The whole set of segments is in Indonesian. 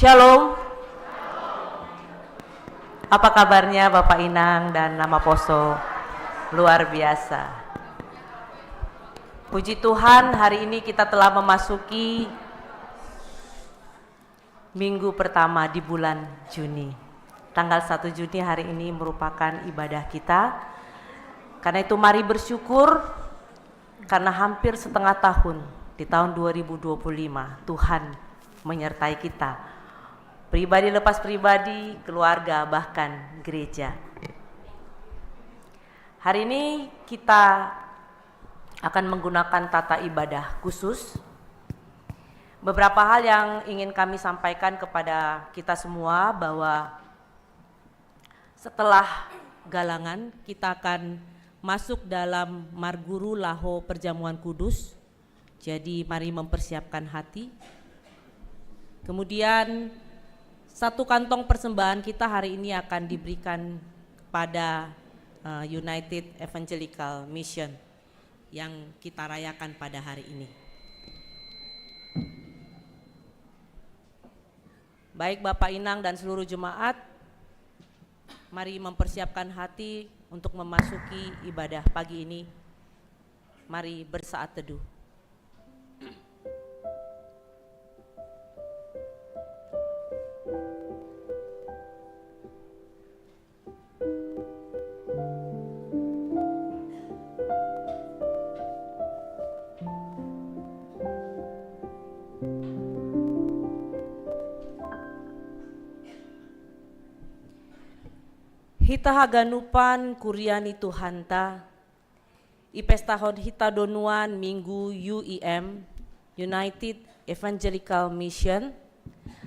Shalom. Apa kabarnya Bapak Inang dan nama Poso? Luar biasa. Puji Tuhan, hari ini kita telah memasuki minggu pertama di bulan Juni. Tanggal 1 Juni hari ini merupakan ibadah kita. Karena itu mari bersyukur karena hampir setengah tahun di tahun 2025 Tuhan menyertai kita. Pribadi lepas pribadi, keluarga, bahkan gereja. Hari ini kita akan menggunakan tata ibadah khusus. Beberapa hal yang ingin kami sampaikan kepada kita semua bahwa setelah galangan kita akan masuk dalam Marguru Laho Perjamuan Kudus. Jadi mari mempersiapkan hati. Kemudian satu kantong persembahan kita hari ini akan diberikan pada United Evangelical Mission yang kita rayakan pada hari ini. Baik Bapak Inang dan seluruh jemaat, mari mempersiapkan hati untuk memasuki ibadah pagi ini. Mari bersaat teduh. Hita haganupan kuriani Tuhanta, ipestahon hita donuan minggu UEM, United Evangelical Mission,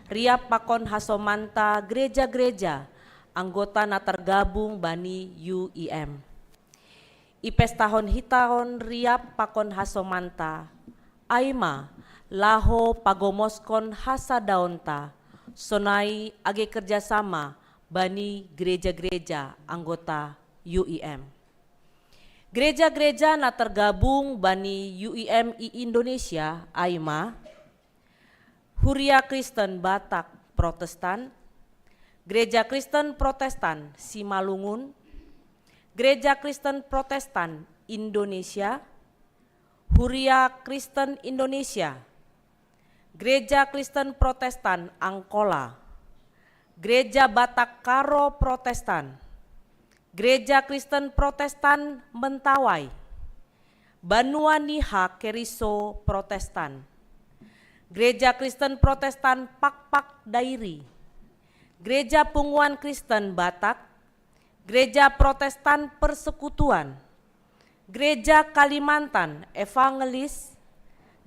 riap pakon hasomanta gereja-gereja, anggota na tergabung bani UEM. Ipestahon hitaon riap pakon hasomanta, aima laho pagomoskon hasadaonta, sonai age kerjasama, bani gereja-gereja anggota UEM. Gereja-gereja na tergabung bani UEM i Indonesia, AIMA, Huria Kristen Batak Protestan, Gereja Kristen Protestan Simalungun, Gereja Kristen Protestan Indonesia, Huria Kristen Indonesia, Gereja Kristen Protestan Angkola, Gereja Batak Karo Protestan, Gereja Kristen Protestan Mentawai, Banua Niha Keriso Protestan, Gereja Kristen Protestan Pakpak Dairi, Gereja Punguan Kristen Batak, Gereja Protestan Persekutuan, Gereja Kalimantan Evangelis,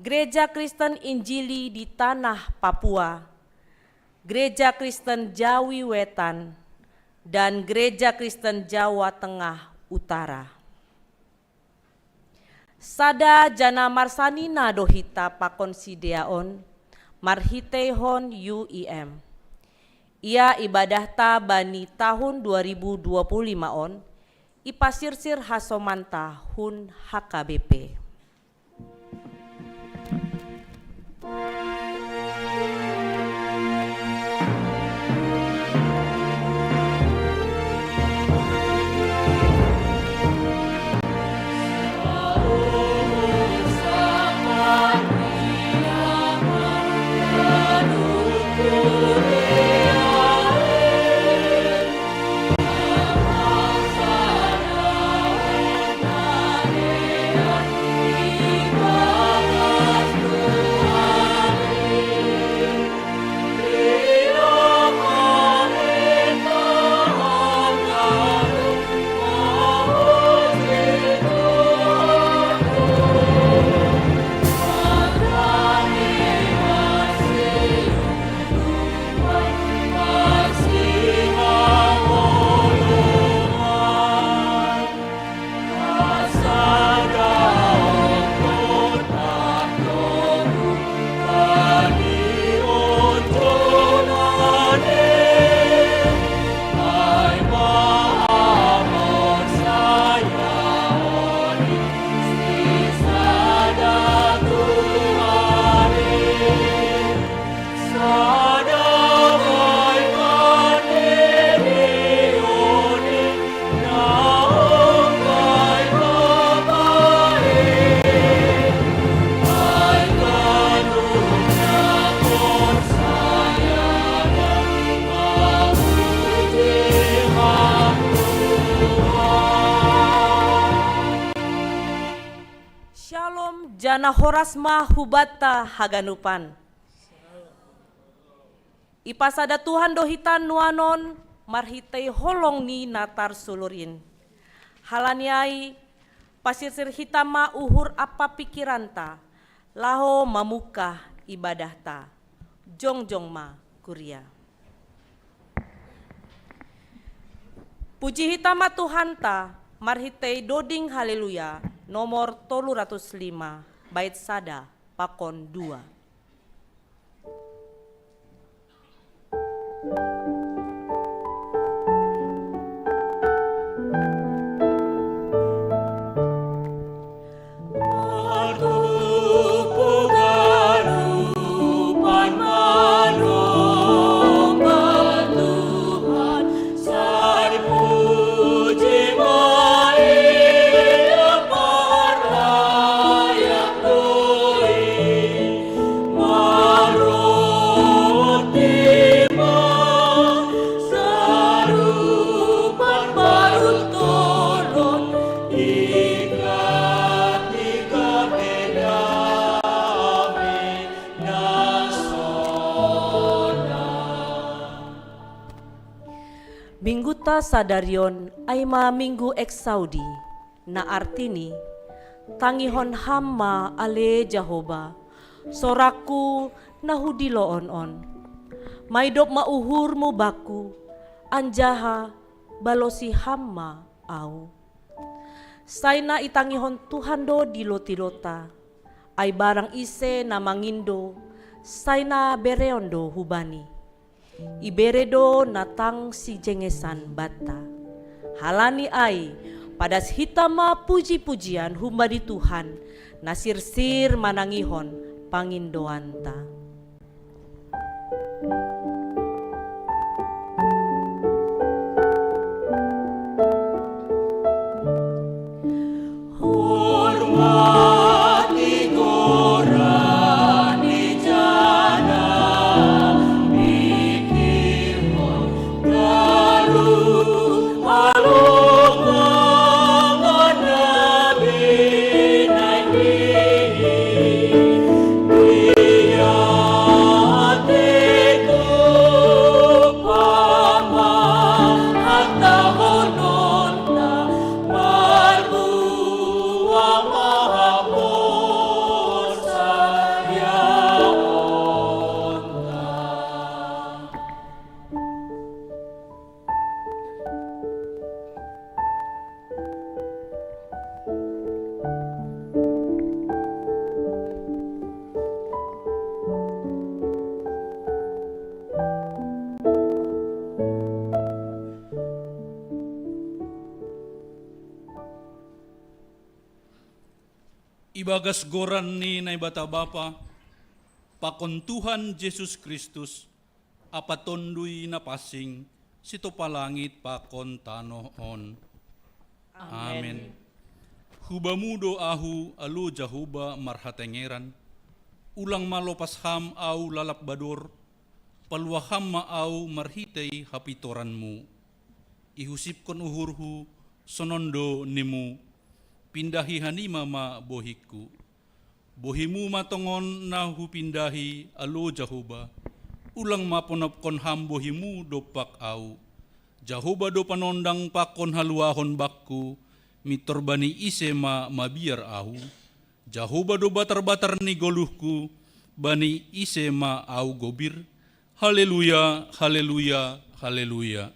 Gereja Kristen Injili di Tanah Papua, Gereja Kristen Jawi Wetan, dan Gereja Kristen Jawa Tengah Utara. Sada jana marsanina dohita pakonsideaon marhitehon UIM. Ia ibadah ta bani tahun 2025 on ipasirsir hasomanta hun HKBP. Jana horasma hubata haganupan. Ipasada Tuhan dohitan nuanon marhitei holong ni natar sulurin. Halaniai pasirsir hitama uhur apa pikiranta laho mamuka ibadahta. Jongjong ma kuria. Puji hitama Tuhanta marhitei doding haleluya nomor 305 bait sada pakon 2. Mingguta sadarion aima minggu eksaudi na artini tangihon hamma ale Jahoba soraku nahudilo on maidop mauhur mu baku anjaha balosi hamma au saina itangihon Tuhan do dilota ay barang ise na mangindo saina bereondo hubani iberedo natang si jengesan bata. Halani ai padas hitama puji-pujian humbadi Tuhan nasirsir manangihon pangindoanta. Alumni Ibagas goran ni na ibata Bapa, pakon Tuhan Yesus Kristus, apatondoy na pasing, sito palangit pakon tanoon. Amen. Hubamudo ahu alu jahuba marhatengeran, ulang malopas ham au lalapbador, paluaham maau marhitay hapitoranmu. Ihusip kon uhurhu sonondo nimu, pindahi hanima ma bohiku. Bohimu matongon na hupindahi alo jahuba, ulang maponap kon ham bohimu dopak au. Jahuba do panondang pakon haluahon bakku, mitorbani ise ma mabiar ahu. Jahuba do batar-batar ni goluhku, bani ise ma au gobir. Haleluya, haleluya, haleluya.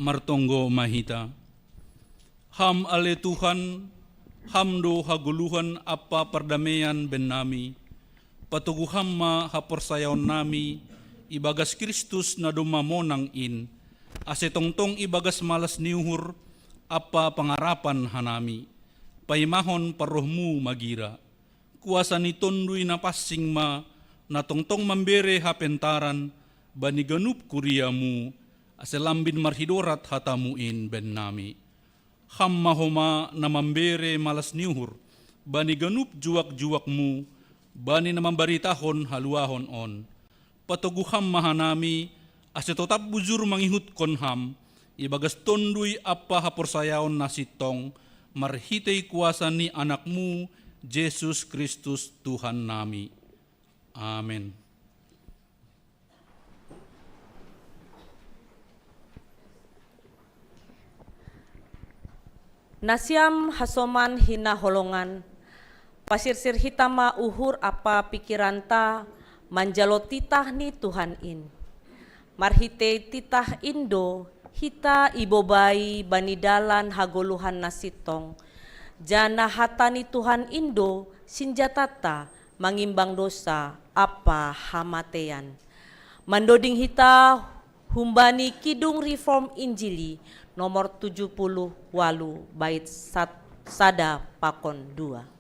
Martonggo mahita. Ham ale Tuhan, hamdo haguluhan apa perdamaian ben nami, patuguham ma haporsayaon nami, ibagas Kristus na dumamonang in, asetongtong ibagas malas niuhur, apa pangarapan hanami, paimahon parohmu magira, kuasa ni tonduy na passing ma, natongtong mambere hapentaran, baniganup kuriamu, aselambin marhidorat hatamuin ben nami. Ham mahoma na mambere malas niuhur, bani ganup juak-juakmu, bani na mambaritahon haluahon on. Patuguham mahanami, asetotap bujur mangihut kon ham, ibagas tonduy apa haporsayaon nasitong, marhitay kuasa ni anakmu, Jesus Kristus Tuhan nami. Amen. Nasiam hasoman hina holongan, pasirsir hitama uhur apa pikiranta, manjalo titah ni Tuhan in. Marhite titah indo, hita ibobai banidalan hagoluhan nasitong. Jana hatani Tuhan indo, sinjatata mangimbang dosa apa hamatean. Mandoding hita humbani kidung reform injili, nomor 70 walu bait sada pakon 2.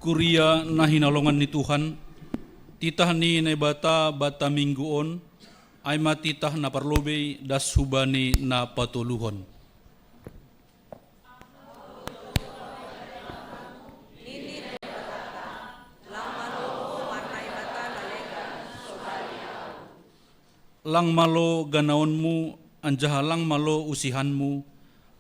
Kuria na hinalongan ni Tuhan, titah ni na bata mingguon, ay matitah na parlobey das hubani na patuluhon. Lang malo ganaonmu, anjaha lang malo usihanmu,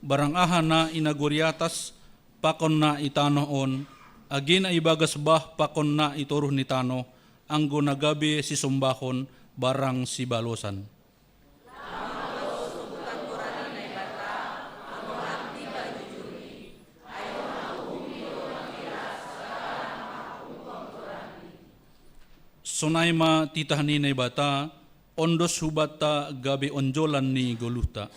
barang aha na inaguriatas, pakon na itanoon, agin ay ibagas bah pakon na itoruh ni tano, anggo nagabi si sumbahon, barang si balosan. Sonaima titah ni bata, ondos hubata gabi onjolan ni goluhta.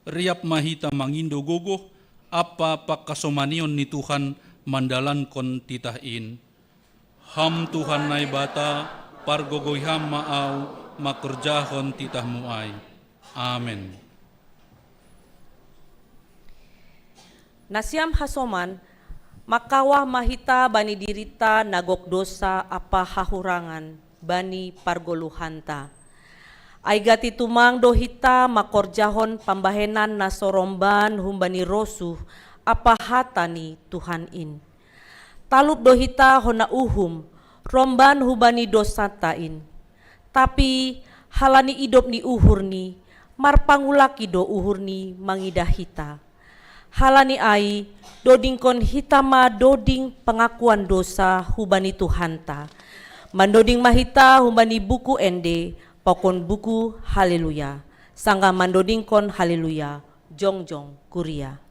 Riap mahita mangindo gogoh, apa pakasomanion ni Tuhan mandalan kon titahin. Ham Tuhan nai bata, pargogoy ham maaw, makerjahon titah muay. Amen. Nasiam hasoman, makawah mahita bani dirita nagok dosa apa hahurangan bani pargoluhanta. Aigati tumang dohita makorjahon pambahenan na soromban humbani rosuh apa hatani Tuhan in. Talup dohita hona uhum romban hubani dosatain. Tapi halani idop ni uhurni marpangulaki do uhurni mangidahita. Halani ai doding kon hitama doding pengakuan dosa hubani Tuhanta. Mandoding mahita hubani buku ende pokon buku haleluya. Sangga mandoding kon haleluya. Jongjong kuria.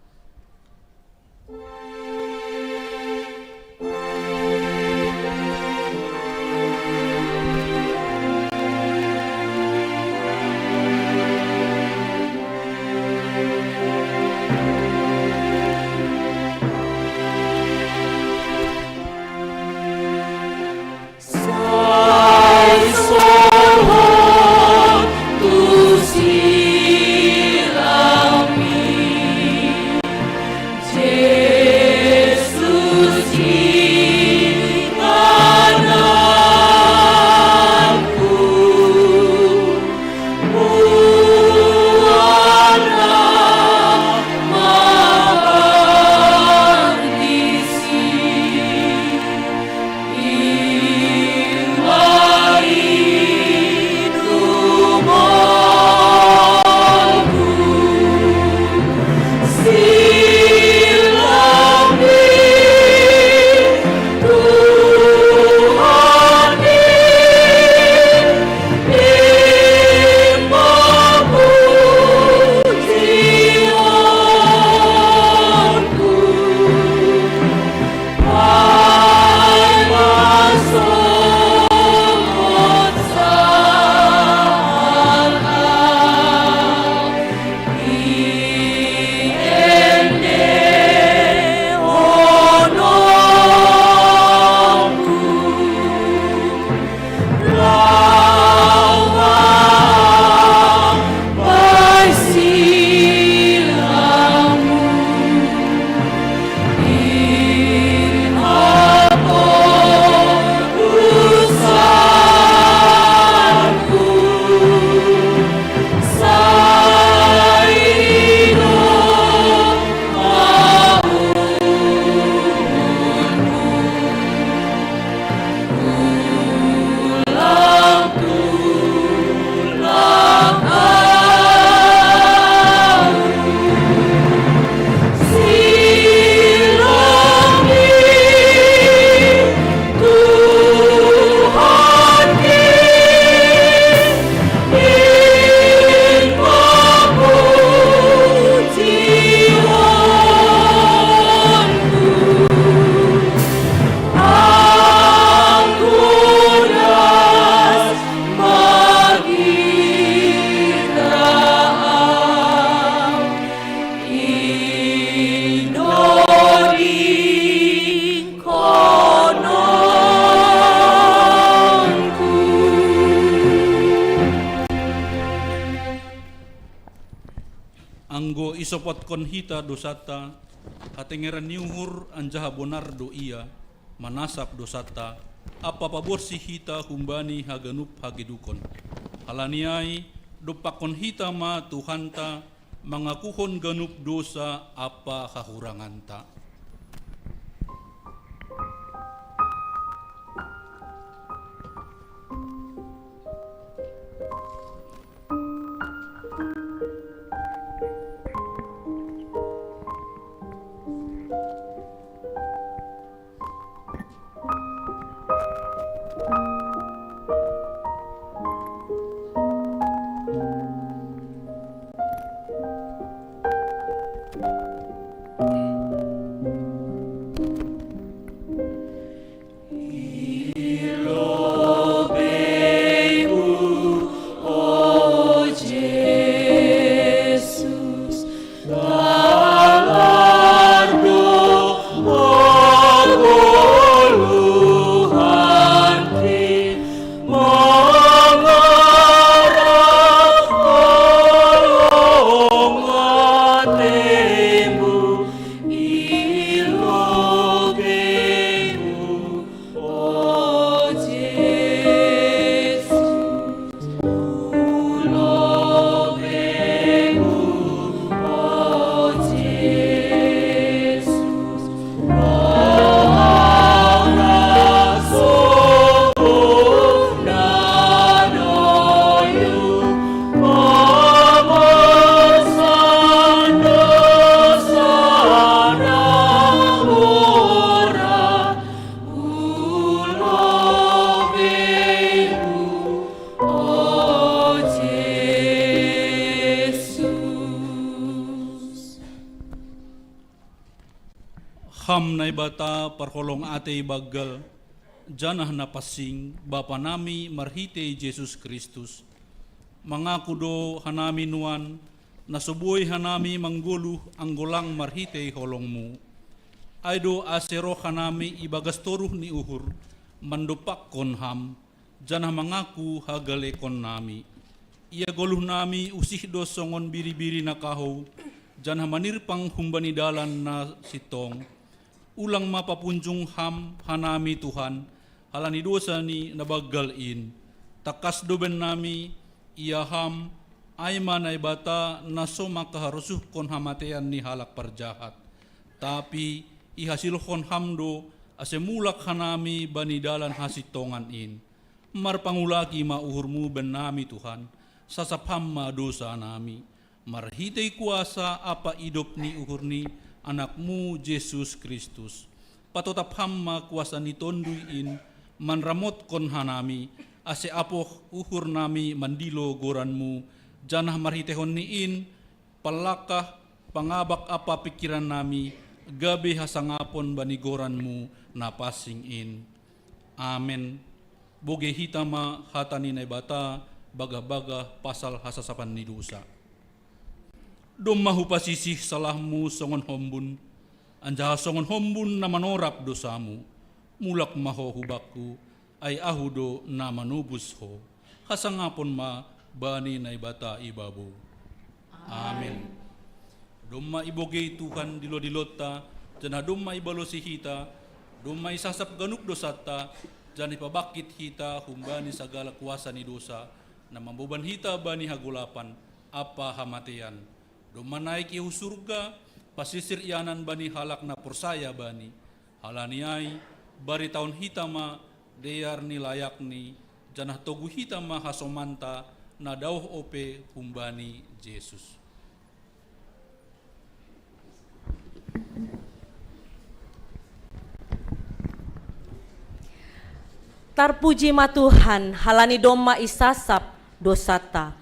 Anggo isopot kon hita dosata, hatengeran niuhur anjaha bonar do iya, manasap dosata, apa paborsi hita humbani haganup hagidukon. Halaniai dopakon hita ma Tuhanta, mangakuhon ganup dosa apa hahuranganta. Ham na ibata parkolong ate bagal, janah na pasing, Bapa nami marhite Jesus Kristus. Mga kudo hanami nuan, nasuboy hanami manggulu ang gulang marhite holong mo. Aido asero hanami ibagastoruh ni uhur, mandupak kon ham, janah mangaku hagale kon nami. Ia goluh nami usih do songon biri-biri na kaho, janah manirpang humbani dalan na sitong. Ulang mapapunjung ham hanami Tuhan, halani dosa ni nabagalin. Takas doben nami, ia ham, ay manay bata na makaharusuh kon hamatean ni halak parjahat. Tapi ihasilhon hamdo asemulak hanami banidalan hasitongan in. Marpangulaki mauhurmu ben nami Tuhan, sasapham ma dosa nami. Marhitay kuasa apa idop ni uhurni anakmu Jesus Kristus. Patotapham ma kuasa ni tonduin, manramot kon hanami, ase apoh uhur nami mandilo goranmu, janah marhitehon niin, palakah pangabak apa pikiran nami, gabi hasangapon banigoranmu na passing in. Amen. Boge hitama hatani na bata, baga-baga pasal hasasapan ni dosa. Dumahu pasisih salahmu songon hombun, anjaha songon hombun na manorap dosamu, mulak maho hubakku, ay ahudo na manubus ho, hasangapon ma bani na ibata ibabo. Amen. Dumma ibogay Tuhan dilo-dilota, jana dumma ibalosi hita, dumma isasap ganuk dosata, jana ipabakit hita humbani sagala kuasa ni dosa, na mambuban hita bani hagulapan, apa hamatian. Dumma naik ihu surga, pasisir ianan bani halak na persaya bani, halaniai, bari tahun hita ma, deyar ni layak ni, janah togu hita ma hasomanta, na dauh ope humbani Jesus. Tarpuji ma Tuhan, halani doma isasap dosata.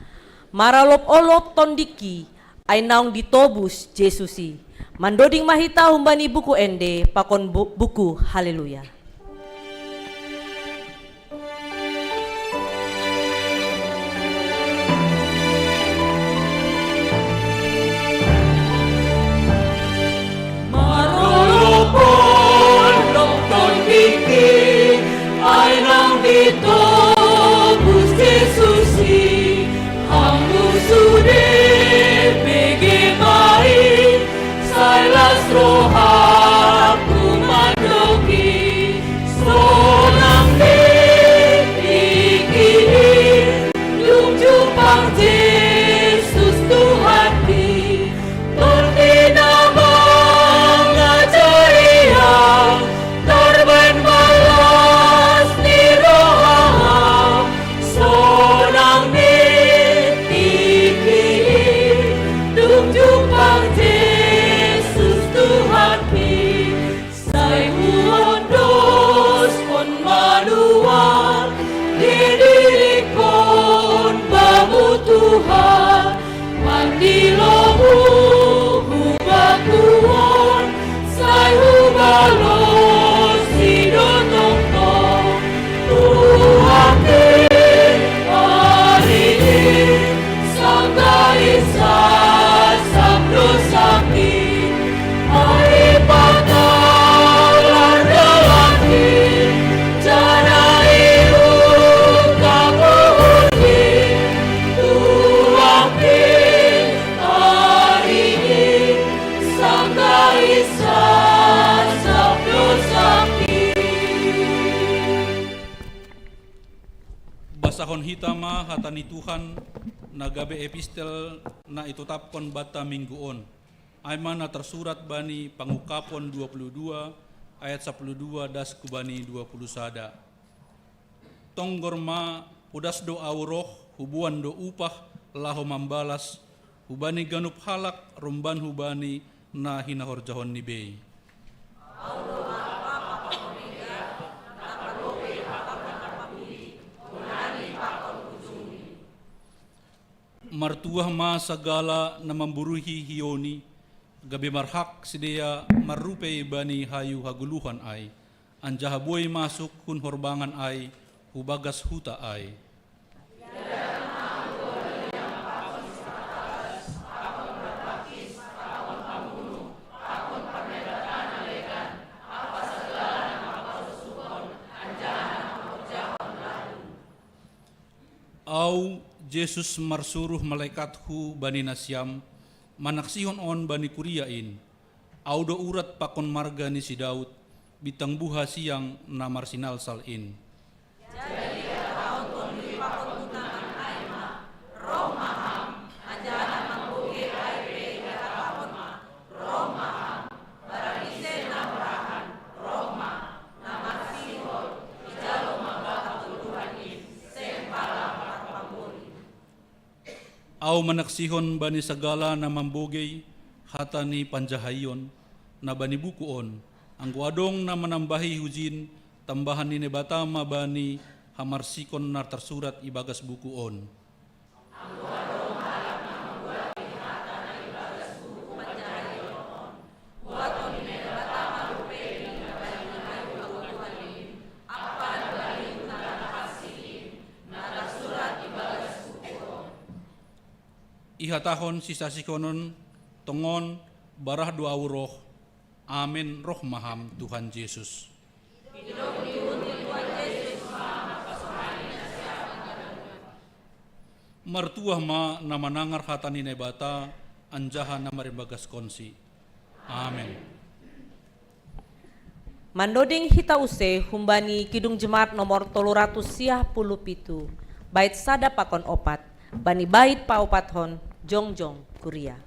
Maralop-olop tondiki, ay naong ditobus Jesusi. Mandoding mahita humbani buku ende, pakon buku haleluya. Maralop-olop tondiki, ay naong ditobus Jesusi. Hambu sude bagaimana sailas rohaku mandoki sonang dikini jumjupang Yesus Tuhan di tordinamang ngajaria torben balas ni roha sonang dikini jumjupang Yesus Tuhan di say uondos kon maluan didirikon bamu Tuhan mandilomu hubakuon say hubalos sidotongtong tuhakin hari sangga isa sabdo sakit ay patalar dalaki janai kapuhuni tuhakin hari sangga isa sabdo sakit. Basahon hitama hatani Tuhan nagabe epistel na itutapkon bata mingguon. Ayman na tersurat bani pangukapon 22 ayat 12 das kubani 20 sada. Tonggorma udas do auroh hubuan do upah laho mambalas hubani ganup halak rumban hubani na hinahorjahon ni bei. Martuah ma sagala na mamburuhi hioni, gabi marhak sidia marupay bani hayu haguluhan ay, anjaha buhay masuk hun horbangan ay, hubagas huta ay. Au Jesus marsuruh malaikathu bani nasyam, manaksihon on bani kuriain, au do urat pakon marga ni si Daud, bitang buha siang namar sinal salin. Au manaksihon bani sagala na mambugay, hata ni panjahayon, na bani bukuon, ang guadong na manambahi hujin, tambahan ni nebatama bani hamarsikon na tersurat ibagas bukuon. Ihatahon si sasikonon tongon barah dua roh. Amin roh maham Tuhan Yesus. Martuah ma na manangar hatani nebata anjaha na marimbagas konsi. Amin. Mandoding hita use humbani kidung jemaat nomor 357 bait sada pakon opat bani bait paupathon jongjong kuria.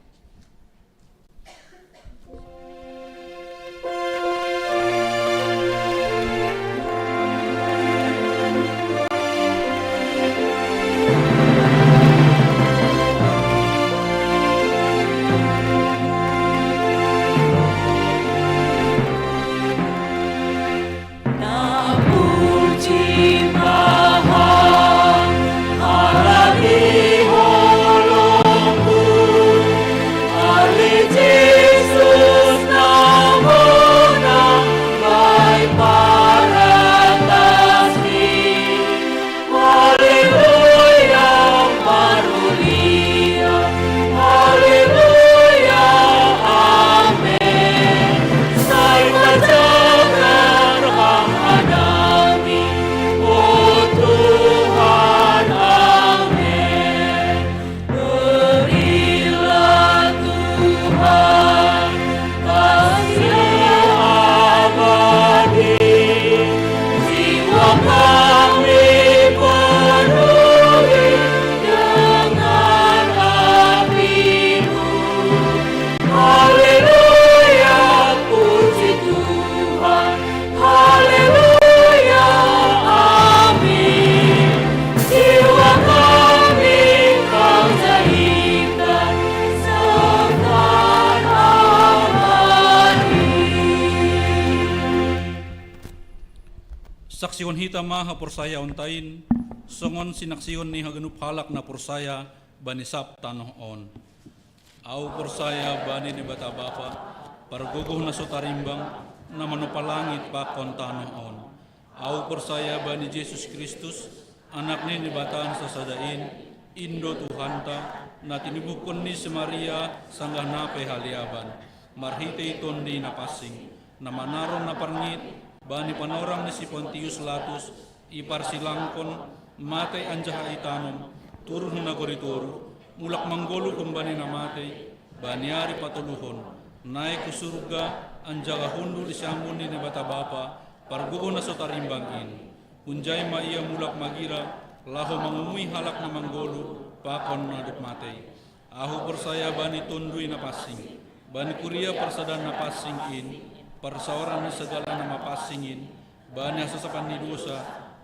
Saksiyon hita maha porsaya untain, songon sinaksiyon ni haganup halak na porsaya banisap tanoh on. Au porsaya bani ni bata bapa, parguguh na sutarimbang na manupalangit pakon tanoh on. Au porsaya bani Jesus Kristus, anak ni bataan sa sadain, Indo Tuhanta, na tinibukon ni si Maria sanggah nape haliaban, marhite iton di napasing, na manaron na parngit, bani panorang ni si Pontius Latus, ipar silangkon, matay anjaha itanom, turun na gorituro, mulak manggolo kung bani na matay, baniari patuluhon, naik ke surga, anjaga hundul isyamun ni bata bapa, pargugo na sotarimbangin, unjay maiya mulak magira, laho mangumui halak na manggolo, pakon na matay. Ahu persaya bani tundui na pasing, bani kuria persadan na pasingin, persaoran na segala nama pasingin, bani hasasapan ni dosa,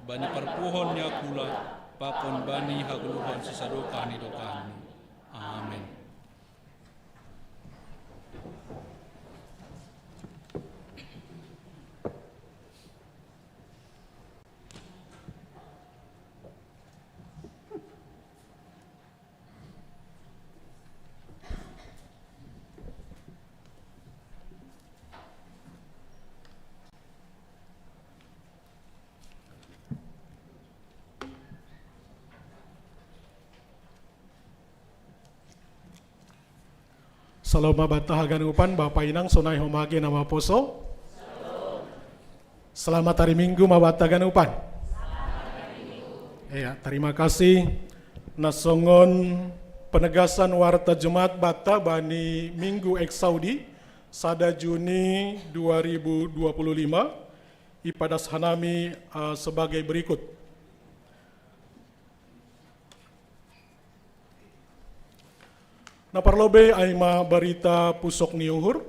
bani perpuhon niya kula, pakon bani haguluhan si sadoka ni dokani. Amin. Saloma batahagan upan Bapak Inang sonai homage nama poso. Selamat hari Minggu mabatagan upan. Ya, terima kasih nasongon penegasan warta Jemaat Bata bani Minggu Eksaudi sada Juni 2025 ipadas hanami sebagai berikut. Naparlobe aima berita pusok niuhur.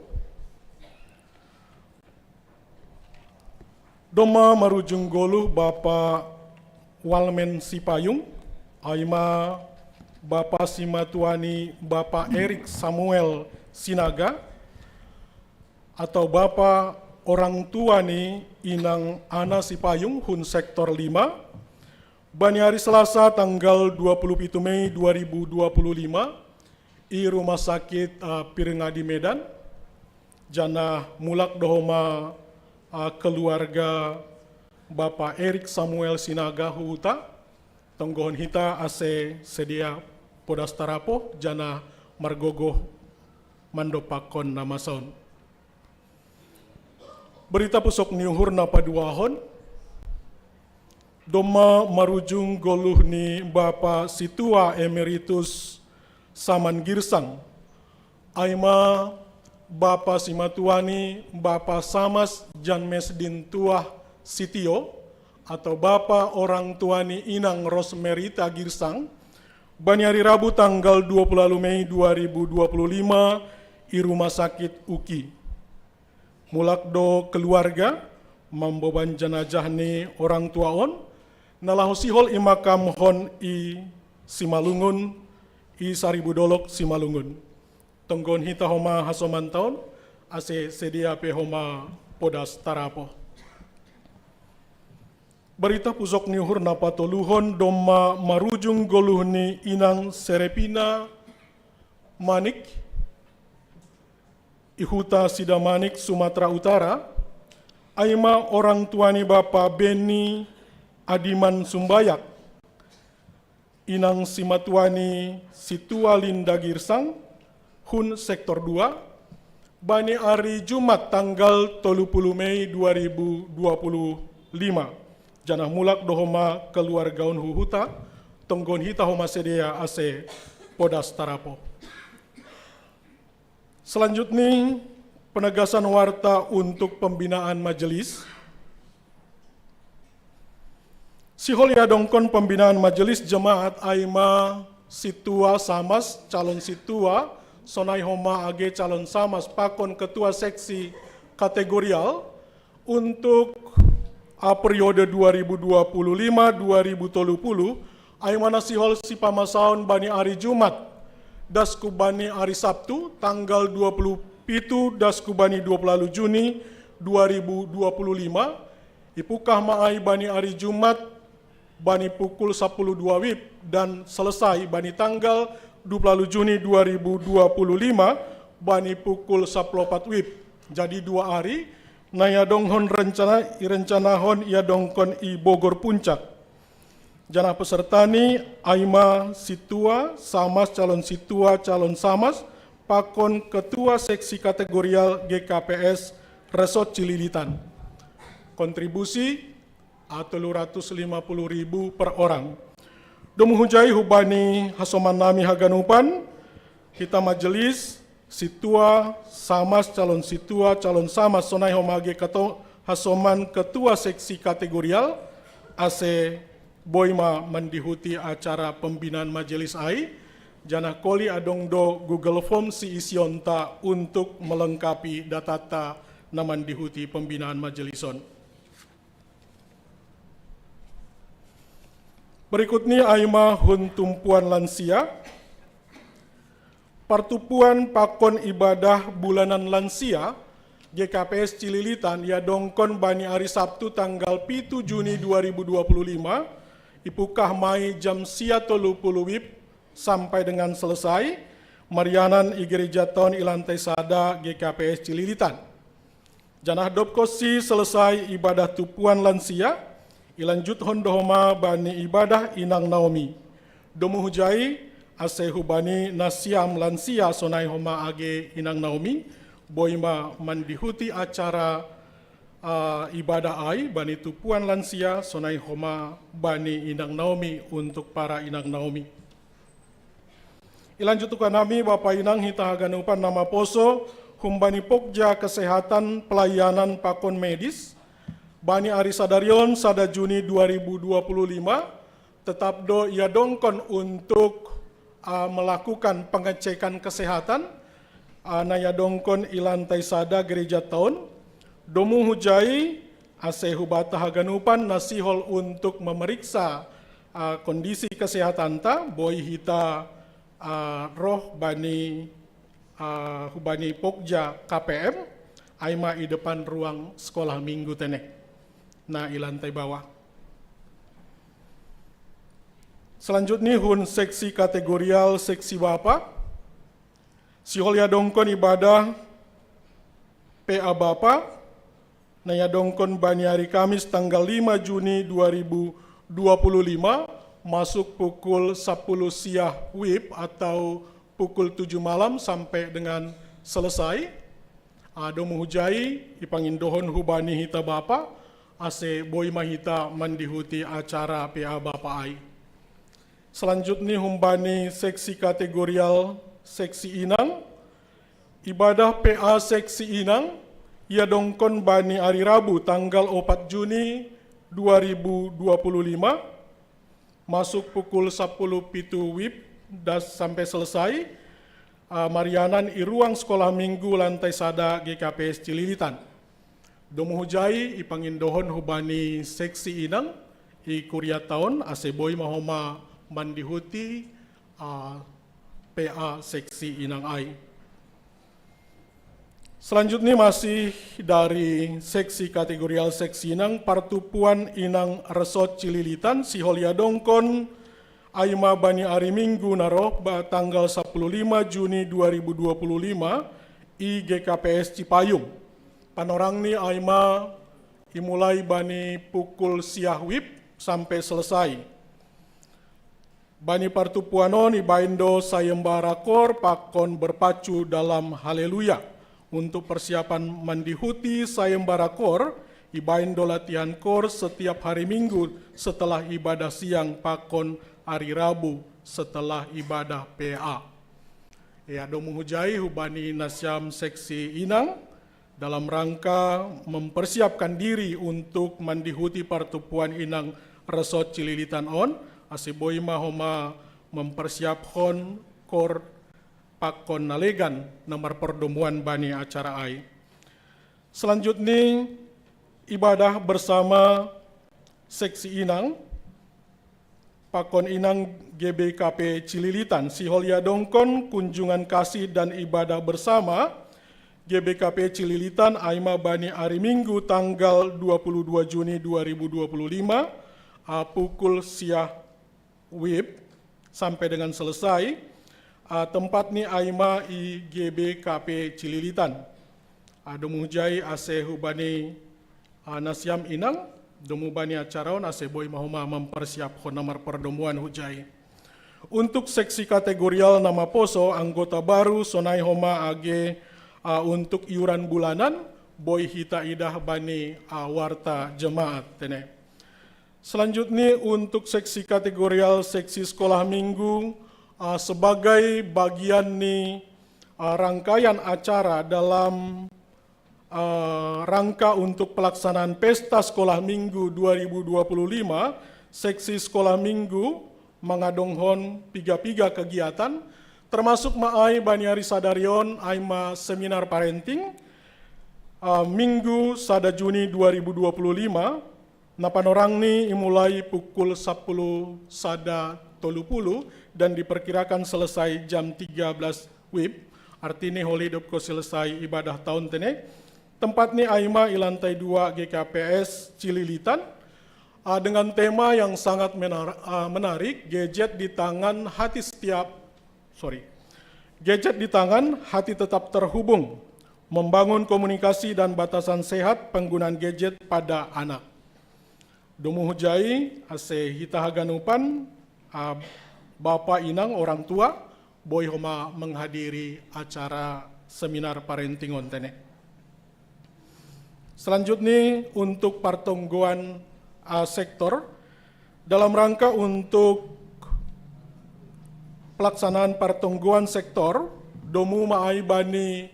Doma marujung goluh Bapak Walmen Sipayung, aima Bapak Simatuani Bapak Erik Samuel Sinaga, atau Bapak orang tua ni Inang Ana Sipayung hun sektor 5, bani hari Selasa tanggal 27 Mei 2025, i Rumah Sakit Piringadi Medan, jana mulak dohoma keluarga Bapak Erik Samuel Sinaga huta, tonggohon hita ase sedia podas tarapo, jana margogoh mandopakon nama saun. Berita pusok niuhur napa duahon, doma marujung goluh ni Bapak Situa Emeritus Saman Girsang, aima Bapak Simatuani Bapak Samas Janmesdin Tuah Sitio, atau Bapak orang tuani Inang Rosmerita Girsang, bani hari Rabu tanggal 20 Mei 2025 i Rumah Sakit UKI. Mulak do keluarga mamboban jenazah ni orang tua on, nalahu sihol i makam hon i Simalungun, i Saribu Dolok Simalungun. Tonggon hita homa hasoman taon, ase sedia pe homa podas tarapo. Berita pusok niuhur napa toluhon doma marujung goluh ni Inang Serepina Manik, ihuta Sidamanik Sumatera Utara, aima orang tuani Bapak Beni Adiman Sumbayak, Inang Simatuani Situa Linda Girsang, hun sektor 2, bani hari Jumat tanggal 30 Mei 2025. Janah mulak dohoma keluargaun huhuta, tonggon hita homa sedia ase podas tarapo. Selanjutnya, penegasan warta untuk pembinaan majelis. Sihol ya dongkon pembinaan majelis jemaat aima Situa Samas calon Situa, sonai homa age calon Samas pakon ketua seksi kategorial untuk periode 2025-2030 aimana sihol si pamasaun bani hari Jumat dasku bani hari Sabtu tanggal 27 dasku bani 20 Juni 2025 ipukah maai bani hari Jumat bani pukul 12 WIB dan selesai bani tanggal 20 Juni 2025 bani pukul 14 WIB. Jadi 2 hari na ya donghon rencana hon ya dongkon i Bogor Puncak. Jana peserta ni aima Situa Samas calon Situa calon Samas pakon ketua seksi kategorial GKPS Resort Cililitan. Kontribusi Rp350.000 per orang. Domuhujai hubani hasoman nami haganupan, kita majelis Situa Samas calon Situa calon Samas sonai homage kato hasoman ketua seksi kategorial ase boima mendihuti acara pembinaan majelis ai, jana koli adong do Google Form si isionta untuk melengkapi data naman dihuti pembinaan majelison. Berikutnya aima hun tumpuan lansia, pertupuan pakon ibadah bulanan lansia GKPS Cililitan ya dongkon bani hari Sabtu tanggal 7 Juni 2025 ipukah mai jam sia 30 WIB sampai dengan selesai Marianan i Gereja Tahun i Lantai Sada GKPS Cililitan. Janah dopkosi selesai ibadah tupuan lansia ilanjut hondohoma bani ibadah Inang Naomi. Domu hujai ase hubani nasiam lansia sonai homa age inang Naomi, boima mandihuti acara ibadah ai bani tupuan lansia sonai homa bani inang Naomi untuk para inang Naomi. Ilanjutukan nami Bapak Inang hitahaganupan nama poso humbani pokja kesehatan pelayanan pakon medis bani Ari Sadarion sada Juni 2025 tetap do ia dongkon untuk melakukan pengecekan kesehatan naya dongkon ilantai sada gereja tahun domu hujai ase hubata haganupan nasihol untuk memeriksa kondisi kesehatan ta boy hita roh bani hubani pokja KPM aima i depan ruang sekolah minggu tenek na ilantai bawah. Selanjutnya hun seksi kategorial seksi Bapak. Sihol ya dongkon ibadah PA Bapak. Naya dongkon bani hari Kamis tanggal 5 Juni 2025 masuk pukul 10 siang WIB atau pukul 7 malam sampai dengan selesai. Domu hujai ipangin dohon hubani hita Bapak ase boy mahita mandihuti acara PA Bapak ai. Selanjutnya humbani seksi kategorial seksi Inang. Ibadah PA seksi Inang ia dongkon bani hari Rabu tanggal 4 Juni 2025 masuk pukul 10 pitu WIB dan sampai selesai marianan i ruang sekolah minggu lantai sada GKPS Cililitan. Domu hujai ipangin dohon hubani seksi Inang i kuria tahun ase boy mahoma mandihuti PA seksi Inang ai. Selanjutnya masih dari seksi kategorial seksi Inang Partupuan Inang Resort Cililitan Siholia Dongkon Aima bani hari Minggu naroh tanggal 15 Juni 2025 i GKPS Cipayung. Panorang ni Aima imulai bani pukul siah WIB sampai selesai. Bani Partupuanon ibaindo sayembara kor pakon berpacu dalam haleluya. Untuk persiapan mandihuti sayembara kor, ibaindo latihan kor setiap hari Minggu setelah ibadah siang pakon hari Rabu setelah ibadah PA. Ya, domu hujai hubani nasyam seksi Inang dalam rangka mempersiapkan diri untuk mandihuti Partupuan Inang Resort Cililitan on. Asiboy mahoma mempersiapkan kor pakon nalegan nomor perdomuan bani acara ai. Selanjutnya ibadah bersama seksi Inang pakon Inang GBKP Cililitan Siholia Dongkon kunjungan kasih dan ibadah bersama GBKP Cililitan Aima bani hari Minggu tanggal 22 Juni 2025 pukul siah WIB sampai dengan selesai. Tempat ni Aima i GBKP Cililitan. Domu hujai ase hubani nasyam Inang, domu bani acaraon ase boy mahoma mempersiapkan nomor perdomuan hujai. Untuk seksi kategorial nama poso anggota baru sonai homa age untuk iuran bulanan boy hita idah bani warta jemaat tene. Selanjutnya untuk seksi kategorial seksi sekolah minggu sebagai bagian nih rangkaian acara dalam rangka untuk pelaksanaan pesta sekolah minggu 2025, seksi sekolah minggu mengadonghon piga-piga kegiatan termasuk maai bani Ari Sadarion aima seminar parenting minggu sada Juni 2025. Napanorang ni imulai pukul 10 sada 30 dan diperkirakan selesai jam 13 WIB. Artinya holy dopko selesai ibadah tahun tene. Tempat ni Aima ilantai 2 GKPS Cililitan dengan tema yang sangat menarik, gadget di tangan hati tetap terhubung, membangun komunikasi dan batasan sehat penggunaan gadget pada anak. Domu hujai ase hita haganupan Bapak Inang orang tua, boy homa menghadiri acara seminar parenting ontene. Selanjutnya untuk pertongguan sektor, dalam rangka untuk pelaksanaan pertongguan sektor, domu maai bani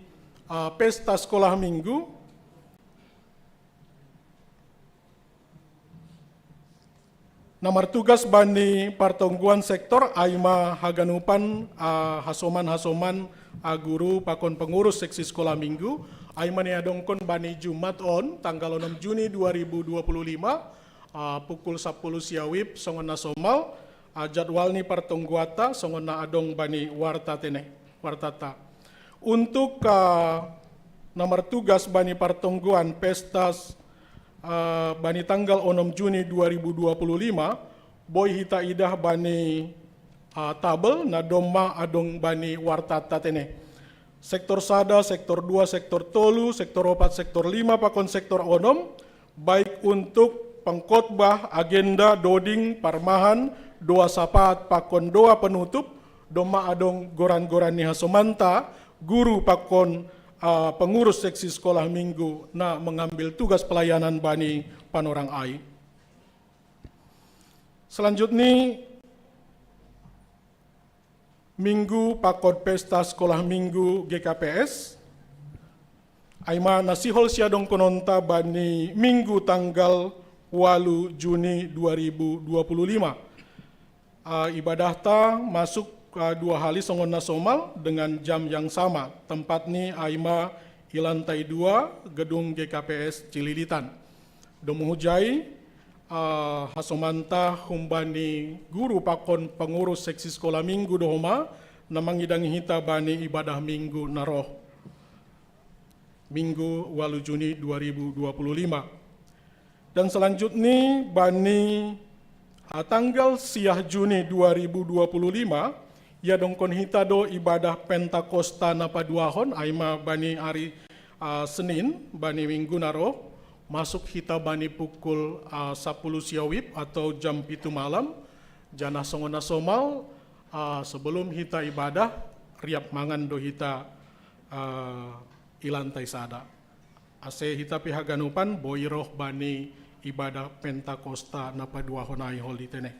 pesta sekolah minggu, nomor tugas bani pertongguan sektor aima haganupan hasoman-hasoman guru pakon pengurus seksi sekolah minggu aima niadongkon bani Jumat on tanggal 6 Juni 2025 pukul 10 siawip songon nasomal jadwal ni pertongguata songon na adong bani wartata. Untuk nomor tugas bani pertongguan pesta bani tanggal 6 Juni 2025, boy hita idah bani tabel na doma adong bani wartata tene. Sektor sada, sektor 2, sektor tolu, sektor 4, sektor 5, pakon sektor onom, baik untuk pengkhotbah, agenda, doding, parmahan, doa sapat, pakon doa penutup, doma adong goran-goran ni hasomanta, guru pakon pengurus seksi sekolah minggu na mengambil tugas pelayanan bani panorang ai. Selanjutnya minggu pakon pesta sekolah minggu GKPS aima nasihol siadong kononta bani minggu tanggal 8 Juni 2025. Ibadah ta masuk dua hari songon nasomal dengan jam yang sama. Tempat ni aima di lantai 2 gedung GKPS Cililitan. Domu hujai hasomanta humbani guru pakon pengurus seksi sekolah minggu dohoma namang idang hita bani ibadah minggu naroh minggu 8 Juni 2025. Dan selanjutnya bani tanggal siah Juni 2025 ya dongkon hita do ibadah Pentakosta napa duahon aima bani hari Senin bani minggu naro masuk hita bani pukul 10 siawip atau jam 7 malam jana songona somal sebelum hita ibadah riap mangan do hita ilantai sada ase hita pihaganupan boiroh bani ibadah Pentakosta napa duahon ai holi tene.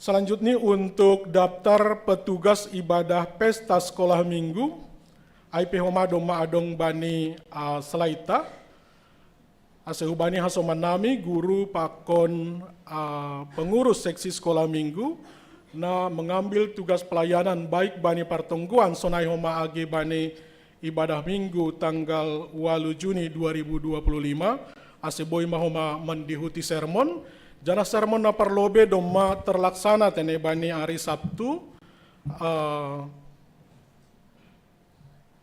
Selanjutnya untuk daftar petugas ibadah pesta sekolah minggu, IP Homa Doma Adong Bani Selaita, Asehubani Hasoman Nami, guru pakon pengurus seksi sekolah minggu, na mengambil tugas pelayanan baik Bani Partongguan, Sonai Homa Age Bani ibadah minggu tanggal 8 Juni 2025, Aseboy Mahoma mendihuti sermon, jana sermon na perlobe doma terlaksana tene bani hari Sabtu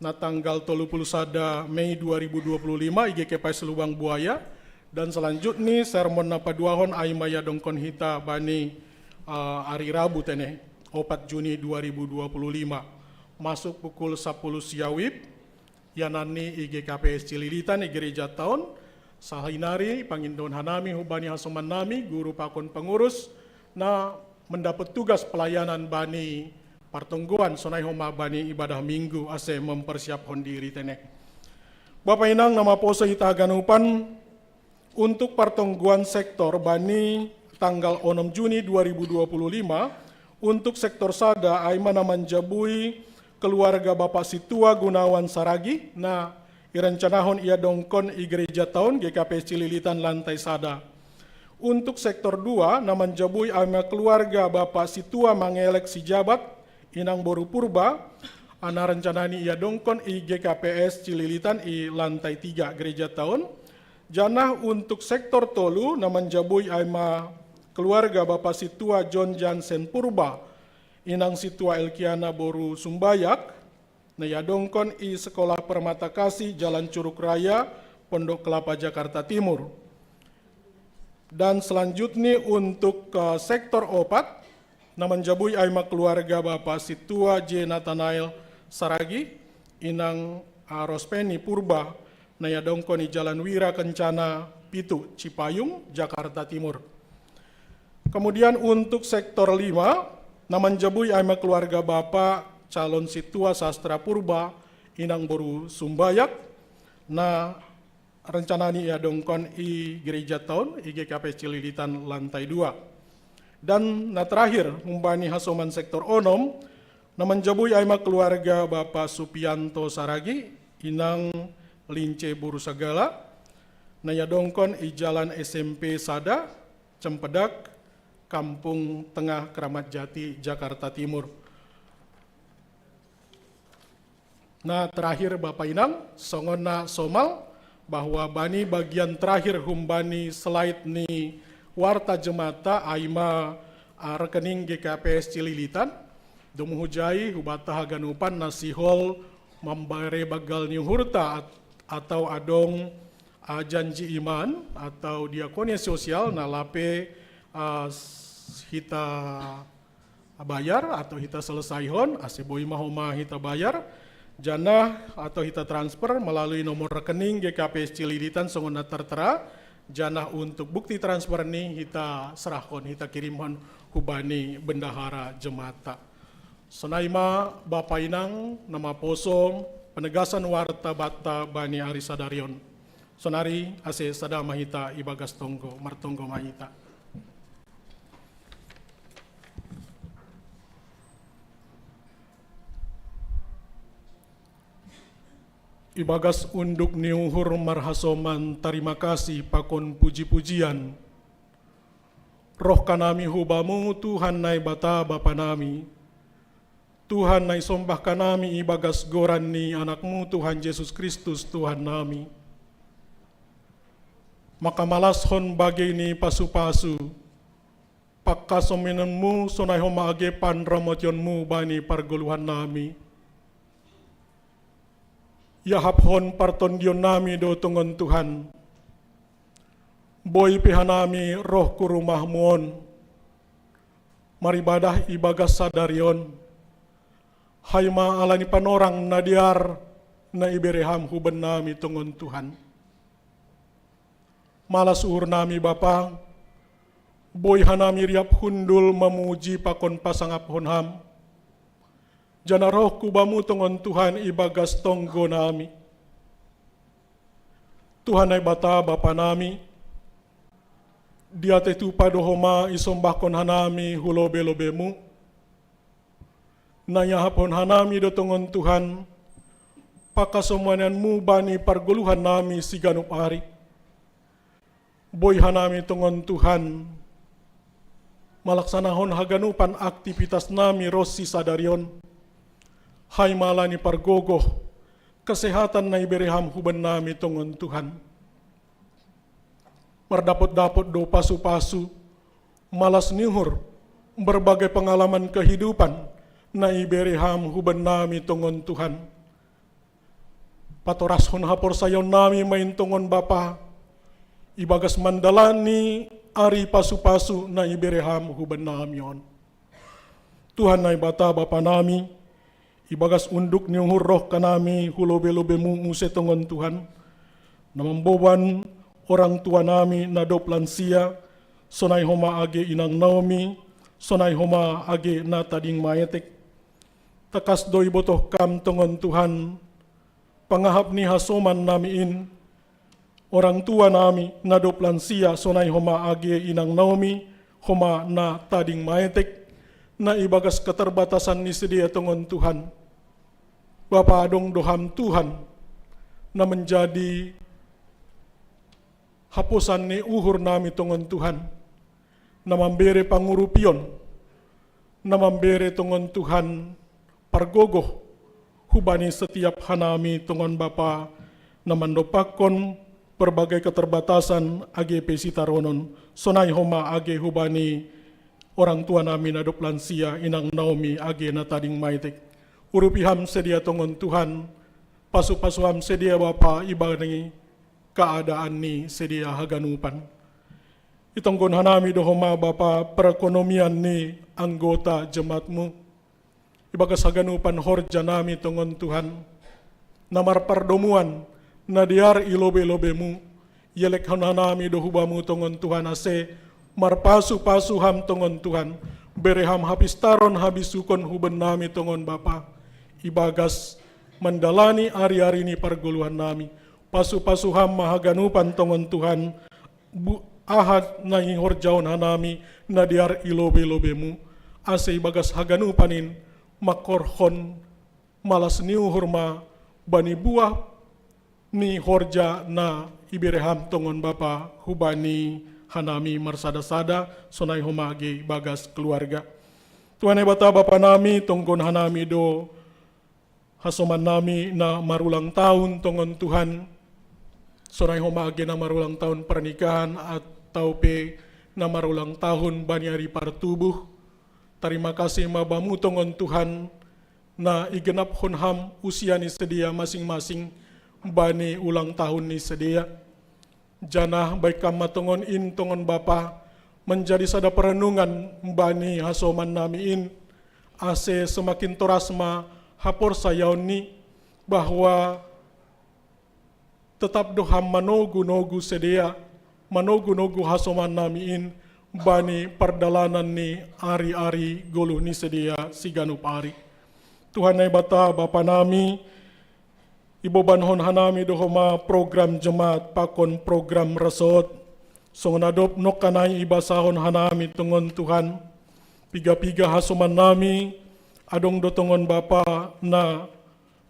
na tanggal 31 Mei 2025 IGKP Selubang Buaya dan selanjutnya sermon na paduahon aimaya dongkon hita bani hari Rabu tene 4 Juni 2025 masuk pukul 10 siawip yanani IGKPS Cililitan Gereja Taun sahinari pangindon hanami hubani hasoman nami guru pakon pengurus na mendapat tugas pelayanan bani Partongguan sonai homa bani ibadah minggu ase mempersiapkan diri tene. Bapak Inang nama poso hita ganupan untuk Partongguan sektor bani tanggal 6 Juni 2025 untuk sektor sada aima naman jabui keluarga Bapak Situa Gunawan Saragi na irencanahon ia dongkon i Gereja Taun GKP Cililitan lantai sada. Untuk sektor 2 naman jabui aima keluarga Bapak Situa Mangelek Sijabat Inang Boru Purba ana rencanani ia dongkon i GKPS Cililitan i lantai 3 Gereja Taun. Janah untuk sektor tolu naman jabui aima keluarga Bapak Situa John Jansen Purba Inang Situa Elkiana Boru Sumbayak na yadongkon i Sekolah Permata Kasih Jalan Curug Raya Pondok Kelapa Jakarta Timur. Dan selanjutnya untuk sektor 4 na menjabui aima keluarga Bapak Situa J. Nathanael Saragi Inang Rospeni Purba na yadongkon i Jalan Wira Kencana Pitu Cipayung Jakarta Timur. Kemudian untuk sektor 5, naman jabui aima keluarga Bapak calon situa sastra purba inang boru sumbayak, na rencanani ia dongkon i gereja tahun i GKP Cililitan lantai 2. Dan na terakhir membani hasoman sektor onom, naman jabui aima keluarga Bapak Supianto Saragi inang Lince Boru Sagala, na ia dongkon i jalan SMP Sada, Cempedak, Kampung Tengah, Keramat Jati, Jakarta Timur. Nah terakhir Bapak Inang, songona somal bahwa bani bagian terakhir humbani slide ni warta jemata aima rekening GKPS Cililitan, dumuhujai hubata haganupan nasihol membare bagal ni hurta atau adong janji iman atau diakonia sosial na lape hita bayar atau hita selesaihon aseboi mahoma hita bayar jana atau hita transfer melalui nomor rekening GKPS Cililitan songona tertera jana untuk bukti transfer ini hita serahkon hita kirimkan hubani bendahara jemata. Sonaima Bapak Inang nama poso penegasan warta bata bani Ari Sadarion. Sonari ase sada mahita ibagas tonggo martonggo mahita. Ibagas unduk niuhur marhasoman terima kasih pakon puji-pujian. Roh kanami hubamu Tuhan nai bata bapa nami. Tuhan nai sombah kanami ibagas goran ni anakmu Tuhan Yesus Kristus Tuhan nami. Maka malas hon bagai ni pasu-pasu. Pakka sominanmu sonai homa age panramotionmu bani pargoluhan nami. Yahap hon partondion nami do tungon Tuhan. Boy pihanami roh kurumah muon. Maribadah ibagas sadarion. Hayma alani panorang nadiar na ibereham huben nami tungon Tuhan. Malas uhur nami Bapa. Boy hanami riap hundul memuji pakon pasangap honham. Jana roh kubamu tongon Tuhan ibagas tonggo nami. Tuhan ay bata bapa nami. Dia tetu padohoma isombahkon hanami hulobe-lobemu. Nayahapon hanami do tongon Tuhan. Pakasomananmu bani parguluhan nami siganup ari. Boy hanami tongon Tuhan. Malaksanahon haganupan aktivitas nami Rossi Sadarion. Hai malani pargogoh, kesehatan na ibereham huban nami tongon Tuhan. Mardapot-dapot do pasu-pasu, malas nihur, berbagai pengalaman kehidupan na ibereham huban nami tongon Tuhan. Patoras hon hapor sayon nami main tongon Bapa, ibagas mandalani ari pasu-pasu na ibereham huban nami on. Tuhan na ibata Bapa nami, ibagas unduk niuhur roh kanami hulobe-lobemu muse tongon Tuhan. Namamboban orang tua nami nadop lansia, sonai homa age inang Naomi, sonai homa age na tading maetek. Takas doi botoh kam tongon Tuhan, pangahap ni hasoman namiin, orang tua nami nadop lansia, sonai homa age inang Naomi, homa na tading maetek, na ibagas keterbatasan ni sedia tongon Tuhan. Bapa adong doham Tuhan na menjadi hapusan ni uhur nami tongon Tuhan, na membere pangurupion, na membere tongon Tuhan pargogoh hubani setiap hanami tongon Bapa na mandopakon berbagai keterbatasan age pesitaronon sonai homa age hubani orang tua nami nadop lansia inang Naomi age na tading maitek. Urupiham sedia tongon Tuhan, pasu-pasuham sedia Bapa ibani keadaan ni sedia haganupan. Itonggon hanami dohoma Bapa perekonomian ni anggota jemaatmu. Ibagas haganupan horja nami tongon Tuhan. Namar pardomuan nadiar ilobe-lobemu. Yelek hanami dohubamu tongon Tuhan ase marpasu-pasu ham tongon Tuhan, bereham habis taron habis sukon huben nami tongon Bapa, ibagas mendalani hari-hari ini perguluhan nami, pasu-pasu ham mahaganupan tongon Tuhan, ahad na ingorjaon hanami na diar ilobe-lobemu, ase ibagas haganupanin makorhon malas niuhurma bani buah ni horja na ibireham tongon Bapa hubani hanami marsada-sada sonai homage bagas keluarga. Tuhan bata Bapa nami tonggon hanami do hasoman nami na marulang tahun tongon Tuhan sonai homage na marulang tahun pernikahan atau na marulang tahun bani hari partubuh. Terima kasih mabamu tongon Tuhan na igenap honham usia ni sedia masing-masing bani ulang tahun ni sedia. Janah baik kamatongon in tongon Bapa menjadi sada perenungan bani hasoman nami in ase semakin torasma hapor sayaon ni bahwa tetap doham manogu-nogu sedia manogu-nogu hasoman nami in bani perdalanan ni ari-ari golu ni sedia siganup ari. Tuhan ay bata Bapa nami Ibo banhon hanami dohoma program jemaat pakon program resot. Song nadop nok kanai ibasahon hanami tungon Tuhan. Piga-piga hasuman nami adong dotongon Bapa na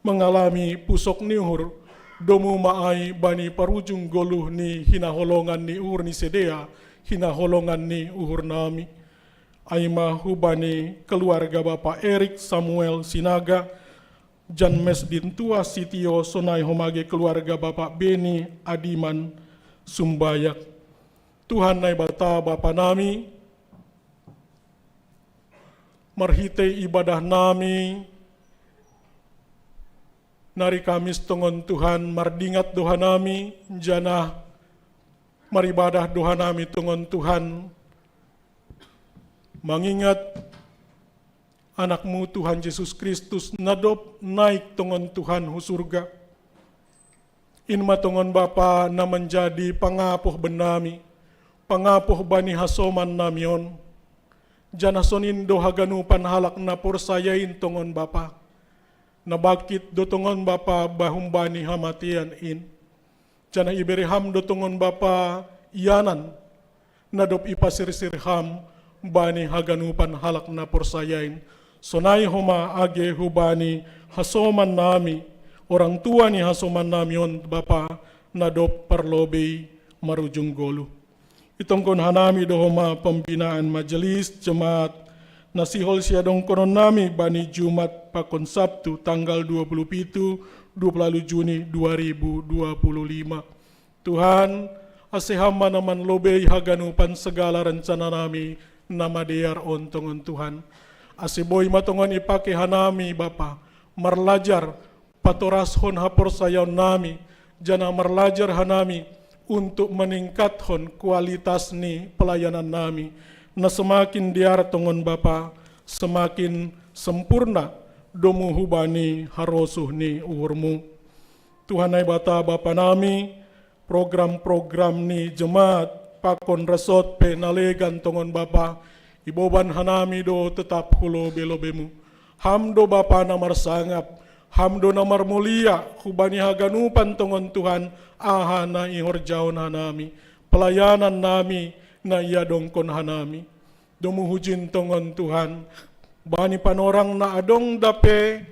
mengalami pusok niuhur. Domu maai bani parujung goluh ni hinaholongan ni uhur ni sedea. Hinaholongan ni uhur nami. Aima hubani keluarga Bapak Erik Samuel Sinaga. Jan Mesdin Tua Sitio Sonai homage keluarga Bapak Beni Adiman Sumbayak. Tuhan nai bata Bapa nami, marhite ibadah nami, nari Kamis tongon Tuhan, mardingat doa nami, jana maribadah doa nami tongon Tuhan, mengingat anakmu Tuhan Yesus Kristus nadop naik tongon Tuhan hu surga. Inma tongon Bapa na menjadi pangapuh benami, pangapuh bani hasoman namion. Janasonin do haganupan halak na porsayain tongon Bapa. Nabakit do tongon Bapa bahum bani hamatian in. Jana iberiham do tongon Bapa iyanan nadop ipasirsirham bani haganupan halak na porsayain. Sonai homa age hubani hasoman nami, orang tua ni hasoman nami on Bapa nadop parlobe marujung golu. Itong kon hanami dohoma pembinaan majelis jemaat nasihol siadong konon nami bani Jumat pakon Sabtu tanggal 27 Juni 2025. Tuhan asehama naman lobey haganupan segala rencana nami nama dear ontongon Tuhan. Asiboy matongon ipake hanami Bapa, marlajar patorashon hapor sayaw nami, jana marlajar hanami untuk meningkathon kualitas ni pelayanan nami, na semakin diar tongon Bapa, semakin sempurna domu hubani harosuh ni uhurmu. Tuhan ay bata Bapa nami, program-program ni jemaat pakon resot penalegan tongon Bapa, iboban hanami do tetap hulo belobemu. Hamdo Bapa namar sangap, hamdo namar mulia, hubani haganupan tongon Tuhan, aha na ihorjaon hanami, pelayanan nami na iya dongkon hanami. Dumuhujin tongon Tuhan, bani panorang na adong dape,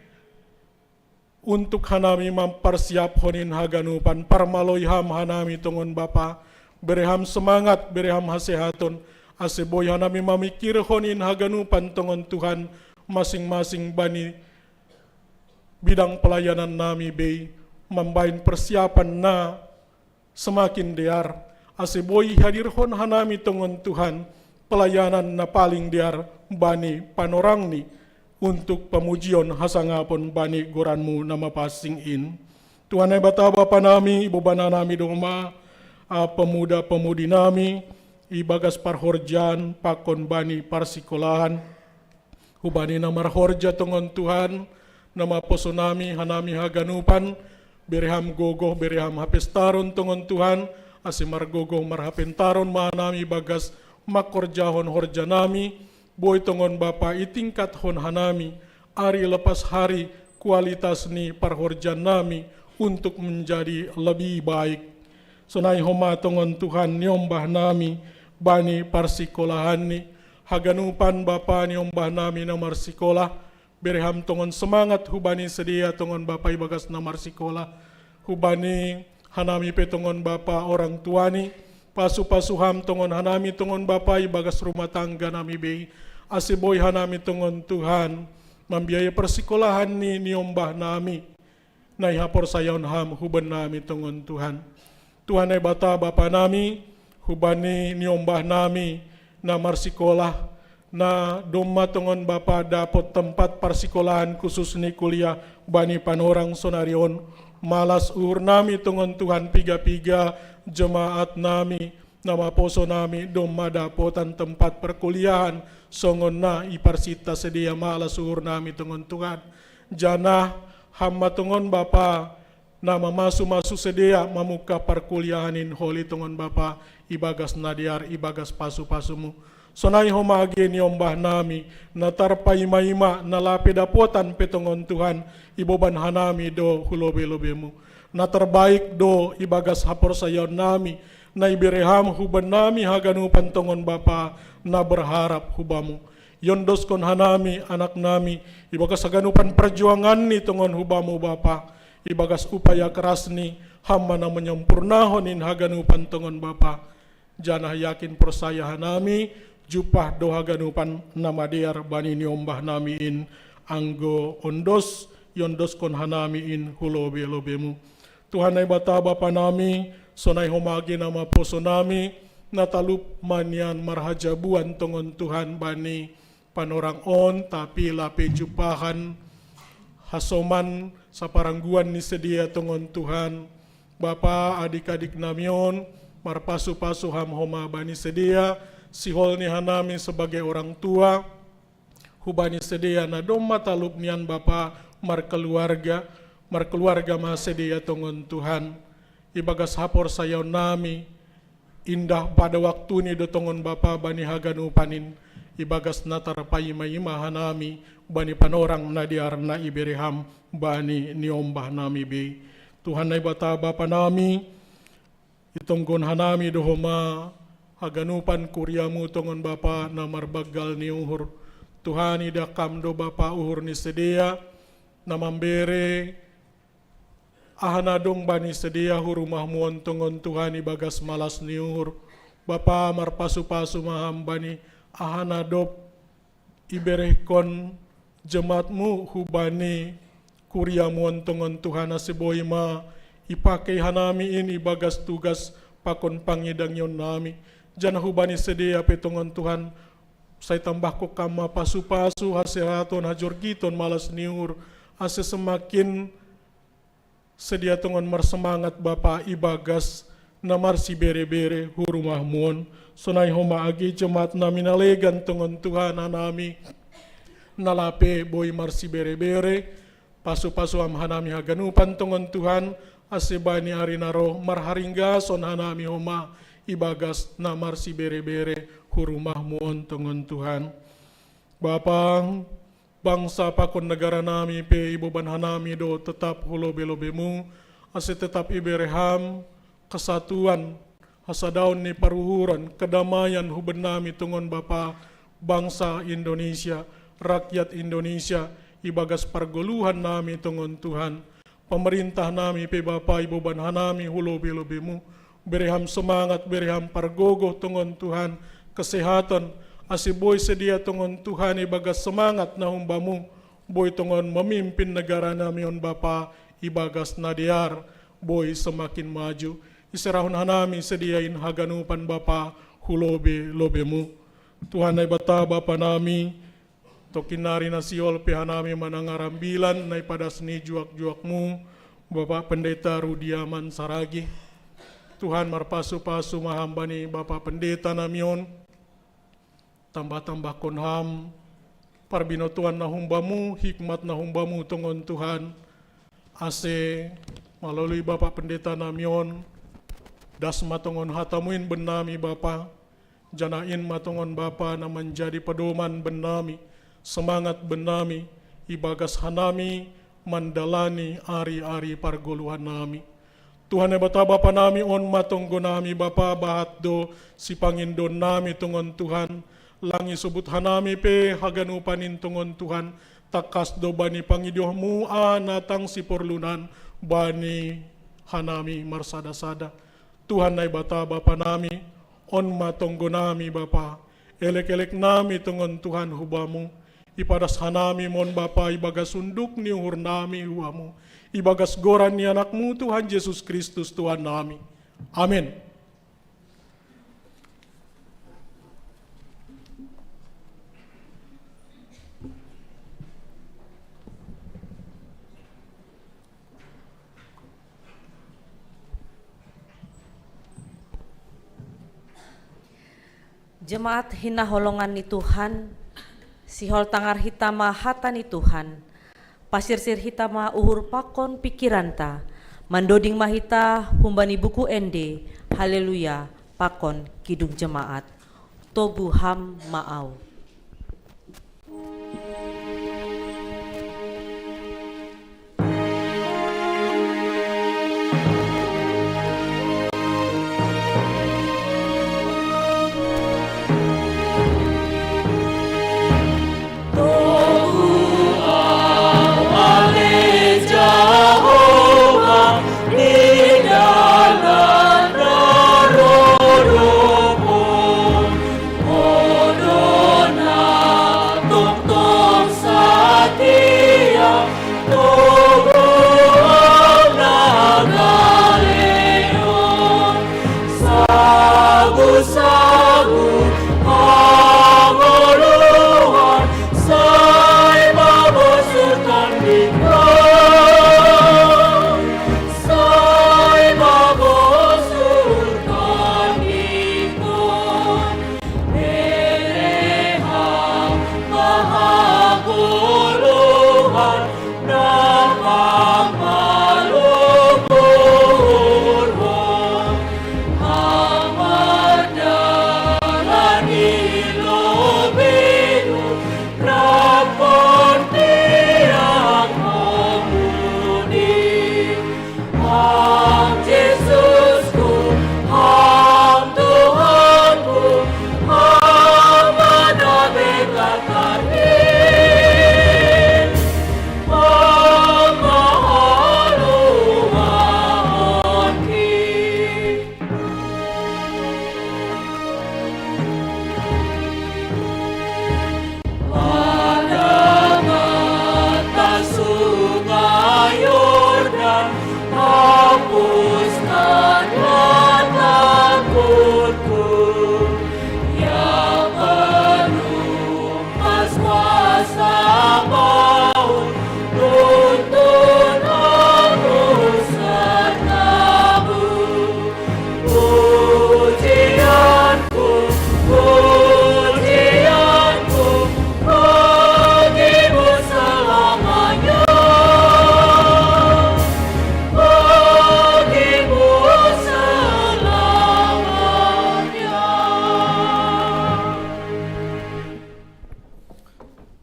untuk hanami mempersiap honin haganupan, parmaloyham hanami tongon Bapa, bereham semangat, bereham hasehaton, aseboy hanami mamikir honin haganupan tongon Tuhan masing-masing bani bidang pelayanan nami be membain persiapan na semakin dear aseboy hadir hon hanami tongon Tuhan pelayanan na paling dear bani panorang ni untuk pemujian hasangapon bani goranmu nama passing in. Tuhan ay bata Bapa nami ibu bana nami doma pemuda-pemudi nami ibagas parhorjan pakon bani parsikolahan hubani namar horja tongon Tuhan nama posonami hanami haganupan bereham gogoh bereham hapestaron tongon Tuhan asimar gogoh marhapentaron manami bagas makorjahon horja nami, boy tongon Bapa itingkat hon hanami, hari lepas hari kualitas ni parhorjan nami untuk menjadi lebih baik. Sonai homa tongon Tuhan nyombah nami, bani parsikolahan ni, haganupan Bapa nyombah nami na marsikolah, berham tongon semangat hubani sedia tongon Bapa ibagas na marsikolah, hubani hanami petongon Bapa orang tuani, pasu-pasuham tongon hanami tongon Bapa ibagas rumah tangga nami bei, asiboy hanami tongon Tuhan, membiayai persikolahan ni niombah nami, nai hapor sayon ham huban nami tongon Tuhan. Tuhan ay bata Bapa nami, hubani niombah nami na marsikolah, na doma tongon Bapa dapat tempat persikolahan khusus ni kuliah bani panorang sonarion, malas ur nami tongon Tuhan piga-piga jemaat nami, nama poso nami doma dapotan tempat perkuliahan songon na iparsita sedia malas ur nami tongon Tuhan. Jana hamba tongon Bapa nama masu-masu sedia mamuka perkuliahanin holi tongon Bapa ibagas nadiar ibagas pasu-pasumu. Sonai homage niombah nami, na tarpaima-ima na lapi dapotan petongon Tuhan, iboban hanami do hulobe-lobemu. Na terbaik do ibagas hapor sayon nami, na ibireham huban nami haganupan tongon Bapa, na berharap hubamu. Yondos kon hanami anak nami, ibagas haganupan perjuangan ni tongon hubamu Bapa, ibagas upaya keras ni, hamba na menyempurnahonin haganupan tongon Bapa. Janah yakin persaya hanami, jupah doha ganupan nama diar bani niombah namiin anggo ondos yondos kon hanamiin hulobe lobemu. Tuhan ay bata Bapa nami, sonay homagi nama poso nami, natalup manian marhajabuan tongon Tuhan bani panorang on, tapi lape jupahan hasoman sa parangguan ni sedia tongon Tuhan. Bapa adik-adik namion, marpasu-pasu ham homa bani sedia, sihol ni hanami sebagai orang tua, hubani sedia na doma talup nian Bapa markeluarga ma sedia tongon Tuhan. Ibagas hapor sayaw nami, indah pada waktu ni do tongon Bapa bani haganupanin, ibagas natar payima-ima hanami, bani panorang na diar na ibereham bani niombah nami be. Tuhan ay bata Bapa nami, itonggon hanami do homa, haganupan kuryamu tongon Bapa na marbagal ni uhur. Tuhan idakam do Bapa uhur ni sedia, na mambere ahanadong bani sedia hurumah muon tongon Tuhan ibagas malas ni uhur. Bapa marpasu-pasu maham bani ahanadop iberehkon jemaatmu hubani kuryamuon tongon Tuhan na siboy ma ipakai hanami ini ibagas tugas pakon pangidang yon nami. Jangan hubani sedia petongon Tuhan, saya tambah ko kama pasu-pasu hasehaton hajorgiton malas niur, ase semakin sedia tongon marsemangat Bapa ibagas na marsi bere-bere hurumah muon. Sonai homa agi jemaat nami nalegan tongon Tuhan anami nalape boy marsi bere-bere, pasu-pasu am hanami haganupan tongon Tuhan, ase bani arinaro marharingga son hanami homa ibagas na marsi bere-bere hurumah muon tongon Tuhan. Bapang bangsa pakon negara nami pe iboban hanami do tetap hulobe-lobemu, ase tetap ibereham kesatuan hasadaun ni paruhuran kedamaian huben nami tongon Bapa bangsa Indonesia, rakyat Indonesia ibagas pargoluhan nami tongon Tuhan. Pemerintah nami pe Bapa iboban hanami hulobe-lobemu, bereham semangat, bereham pargogo tongon Tuhan, kesehatan, asiboy sedia tongon Tuhan ibagas semangat na humbamu, boy tongon memimpin negara namion Bapa ibagas nadiar, boy semakin maju. Iserahun hanami sediain haganupan Bapa hulobe lobemu. Tuhan ay bata Bapa nami, tokinari na siol pehanami manangarambilan na ipadas ni juak-juakmu, Bapak Pendeta Rudiaman Saragi. Tuhan marpasu-pasu mahambani Bapak Pendeta namion, tambah-tambah konham, parbinotuan na humbamu, hikmat na humbamu tongon Tuhan, ase melalui Bapak Pendeta namion, dasma tongon hatamuin benami Bapa, janain matongon Bapa na menjadi pedoman benami, semangat benami, ibagas hanami, mandalani ari-ari pargoluhan nami. Tuhan ya bata Bapa nami on matonggo nami Bapa bahat do si pangindon nami tungon Tuhan, langi subut hanami pe haganupanin tungon Tuhan, takas do bani pangidoh mua natang si porlunan bani hanami marsada-sada. Tuhan na bata Bapa nami on matonggo nami Bapa, elek-elek nami tungon Tuhan hubamu, ipadas hanami mon Bapa ibagas sunduk ni uhur nami huamu, ibagas goran ni anakmu Tuhan Yesus Kristus Tuhan nami. Amin. Jemaat hina holongan ni Tuhan, sihol tangar hitama hata ni Tuhan, pasir-sir hitama uhur pakon pikiranta, mandoding mahita humbani buku ende, haleluya, pakon kidung jemaat, tobu ham maau.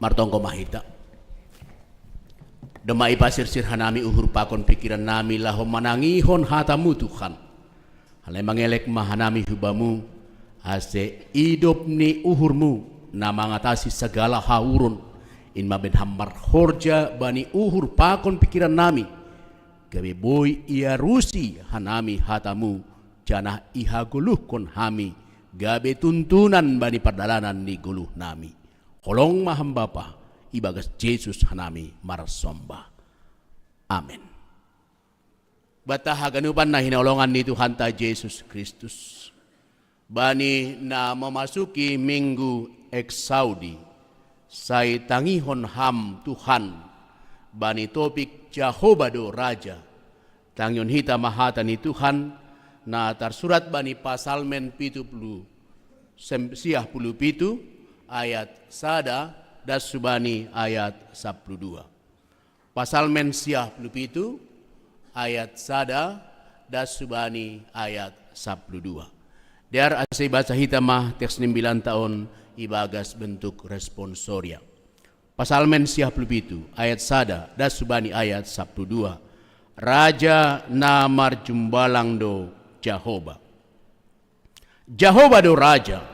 Martongko mahita demai pasir-sir hanami uhur pakon pikiran nami lahom manangihon hatamu Tuhan, halai mangelek mahanami hubamu ase hidup ni uhurmu na mangatasi segala haurun in maben hambar horja bani uhur pakon pikiran nami gabe boy ia rusi hanami hatamu janah iha guluh kon hami gabe tuntunan bani perdalanan ni guluh nami. Holong maham Bapa, ibagas Yesus hanami marasomba. Amin. Bata haganupan na hinaulongan ni Tuhan ta Yesus Kristus. Bani na memasuki minggu eksaudi, say tangihon ham Tuhan, bani topik Jehovah do Raja, tangyon hita mahata ni Tuhan, na tersurat bani pasalmen 70 ayat sada das subani ayat 12. Pasalmen 70 ayat sada das subani ayat 12. Diar asay bahasa hitamah teks 9 tahun ibagas bentuk responsoria. Pasalmen siah itu ayat sada das subani ayat 12. Raja namar jumbalang do Jahoba. Jahoba do raja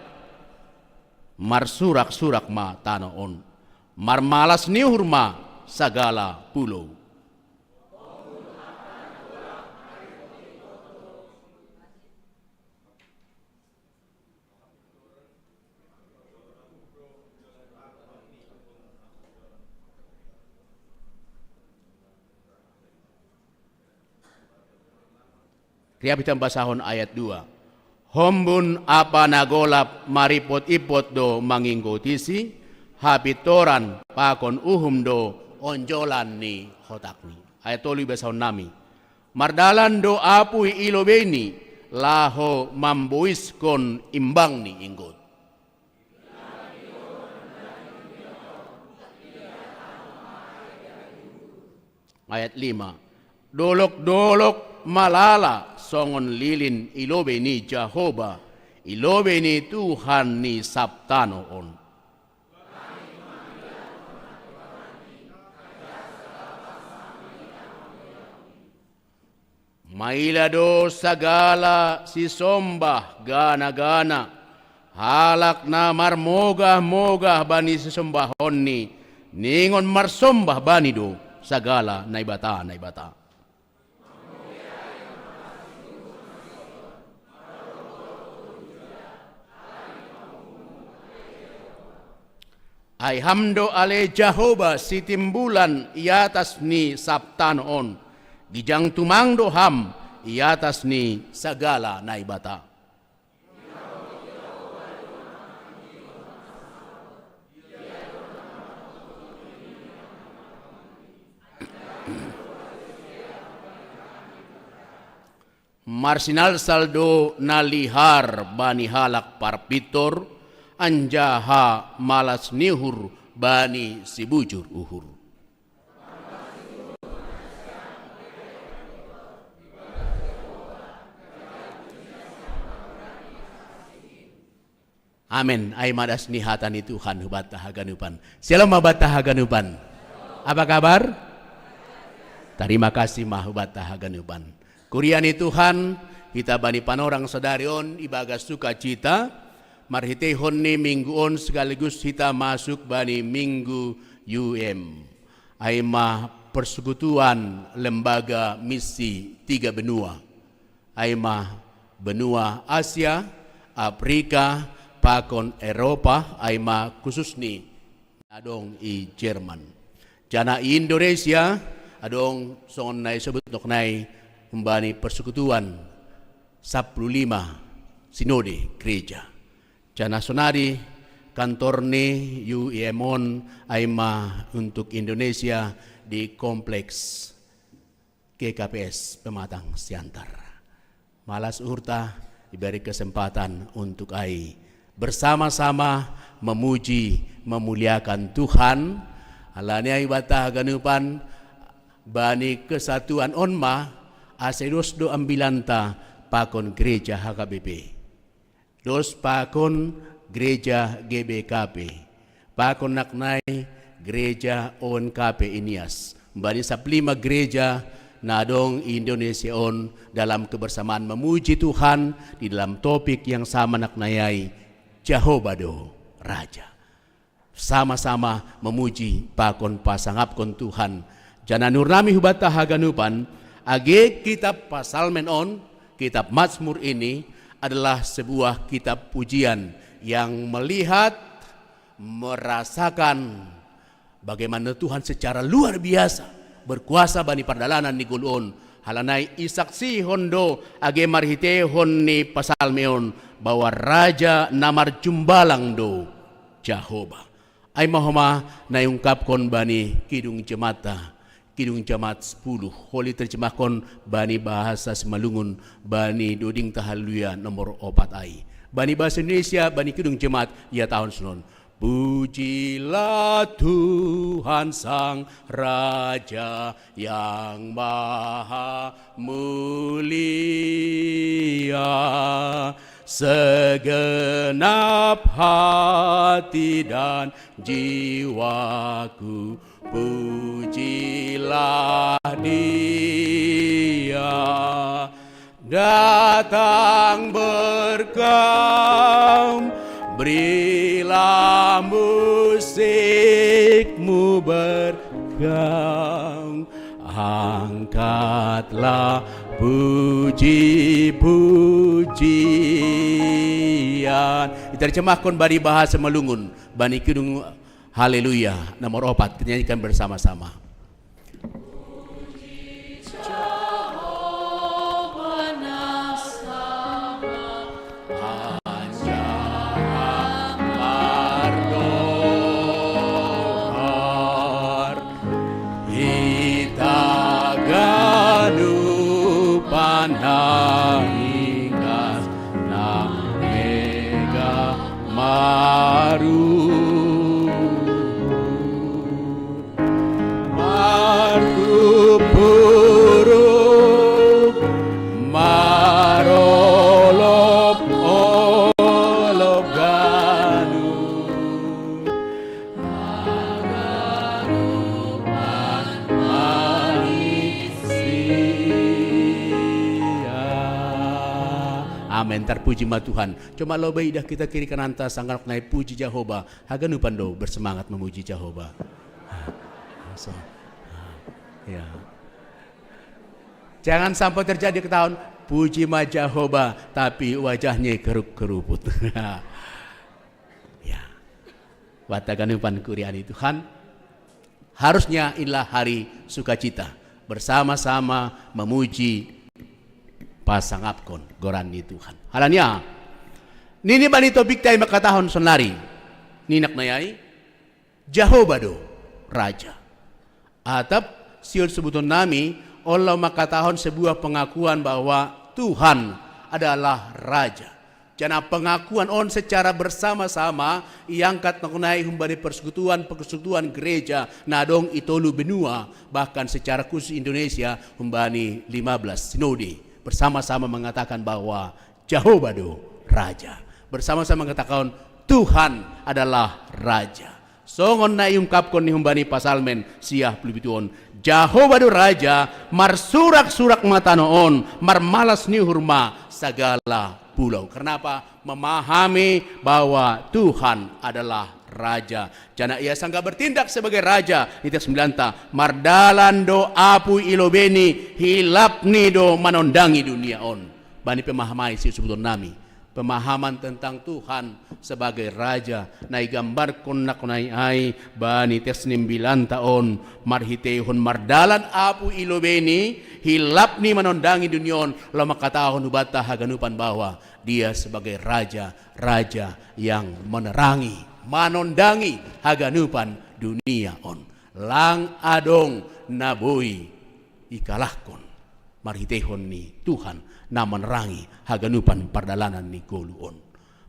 mar surak-surak ma tanaon. Mar malas niuhur ma sagala pulau. Riabitan basahon ayat 2. Hombun apa nagolap maripot ipot do manginggotisi habitoran pakon uhum do onjolan ni hotakni. Ayat 3 basahon nami. Mardalan do apui ilobeni laho mambuis kon imbang ni inggot. Ayat 5. Dolok-dolok malala songon lilin ilobe ni Jahoba, ilobe ni Tuhan ni Sabtano on. Mailado sagala si sombah gana-gana, halak na marmogah-mogah bani si sombahon ni, ningon marsombah bani do sagala naibata. Ay hamdo ale Jahoba si timbulan iatas ni Sabtanon, gijang tumangdo ham iatas ni sagala naibata. Marsinal saldo nalihar bani halak parpitor, anjaha malas nihur bani si bujur uhur. Amin. Ay madas nihatan ni Tuhan hubat tahaganupan. Shalom hubat tahaganupan. Apa kabar? Terima kasih mah hubat tahaganupan. Kuriani Tuhan, kita bani panorang sadarion ibagas sukacita. Marhitehon ni mingguon sekaligus kita masuk bani minggu UM. Aima persekutuan lembaga misi 3 benua. Aima benua Asia, Afrika, pakon Eropa, aima khusus ni adong i Jerman. Jana i Indonesia, adong songon nai sebut nai membani persekutuan 15 sinode gereja. Jana sonari kantor ni UIMON aima untuk Indonesia di kompleks GKPS Pematang Siantar. Malas urta diberi kesempatan untuk ai bersama-sama memuji memuliakan Tuhan. Alani ai batah ganupan bani kesatuan onma asedos do ambilanta pakon gereja HKBP. Dos pakon gereja GBKP, pakon naknai gereja ONKP Inias, bani 15 gereja nadong Indonesia on dalam kebersamaan memuji Tuhan di dalam topik yang sama naknayai Jahoba do Raja. Sama-sama memuji pakon pasangapkon Tuhan. Jana nurnami hubata haganupan age kitab Pasalmen on, kitab Mazmur ini adalah sebuah kitab pujian yang melihat, merasakan bagaimana Tuhan secara luar biasa berkuasa bani perdalanan ni gulon. Halanai isaksi hondo age marhite honni pasalmeon bahwa raja namar jumbalang do Jahoba. Ay mahoma na yungkapkon bani kidung jemata. Kidung Jamaat 10, Holy terjemahkon bani bahasa Semalungun, bani Doding Tahaluya nomor 4 ai. Bani bahasa Indonesia, bani Kidung Jemaat, ya tahun senon. Pujilah Tuhan Sang Raja yang Maha Mulia, segenap hati dan jiwaku, pujilah Dia. Datang berkam, berilah musikmu berkam, angkatlah puji-pujian. Diterjemahkan bari bahasa Melungun, bani kidung haleluya nomor 4, kita nyanyikan bersama-sama. Pandangas na mega maru puruk marolop olop ganu agarupan amen. Terpuji ma Tuhan. Cuma lo dah kita kiri kanan tas sangat naik puji Jehovah. Hagan upando bersemangat memuji Jehovah. Ya. Jangan sampai terjadi ketahuan puji ma Jehovah tapi wajahnya keruput. Ya. Watakan upan kuriani Tuhan. Harusnya inilah hari sukacita bersama-sama memuji pasangapkon gorani Tuhan. Halanya nini bani topik tayo makatahon sonlari ninak nayay Jehovah do Raja. Atap siul sebuton nami Allah makatahon sebuah pengakuan bahwa Tuhan adalah Raja. Jana pengakuan on secara bersama-sama iangkat nakunai humbari persekutuan gereja nadong itolu benua, bahkan secara khusus Indonesia humbani 15 sinode bersama-sama mengatakan bahwa Jehovah do Raja. Bersama-sama mengatakan Tuhan adalah Raja. Songon na iungkapkon ni humbani pasalmen siah pelibituon Jehovah do Raja marsurak-surak mata noon marmalas ni hurma segala pulau. Kenapa? Memahami bahwa Tuhan adalah Raja. Jana ia sangka bertindak sebagai Raja. Itu 9 mardalan do apu ilobeni hilapni do manondangi dunia on. Bani pemahamai si sebuton nami. Pemahaman tentang Tuhan sebagai Raja. Nai gambar konak nai ai bani tes 9 taon marhitehon mardalan apu ilobeni hilapni manondangi dunia on. Lama katahon ubata haganupan bahwa dia sebagai Raja yang menerangi, manondangi haganupan dunia on. Lang adong naboi ikalahkon marhitehon ni Tuhan na menerangi haganupan pardalanan ni goluon.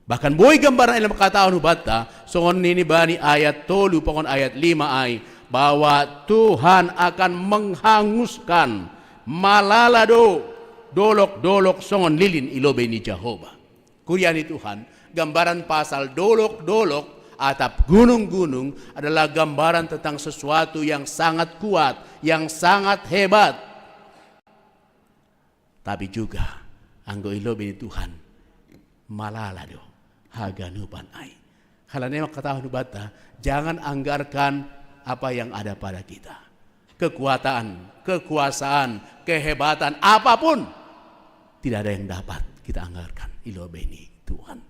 Bahkan boy gambaran ilang makataon hubata songon nini bani ayat 3 pokon ayat 5 ay bahwa Tuhan akan menghanguskan malalado dolok-dolok songon lilin ilobe ni Jehovah. Kuryani Tuhan, gambaran pasal dolok-dolok atap gunung-gunung adalah gambaran tentang sesuatu yang sangat kuat, yang sangat hebat. Tapi juga anggo ilobe ni Tuhan malalado haganupan ay. Halanya makatahon bata, jangan anggarkan apa yang ada pada kita. Kekuatan, kekuasaan, kehebatan apapun tidak ada yang dapat kita anggarkan ilobe ni Tuhan.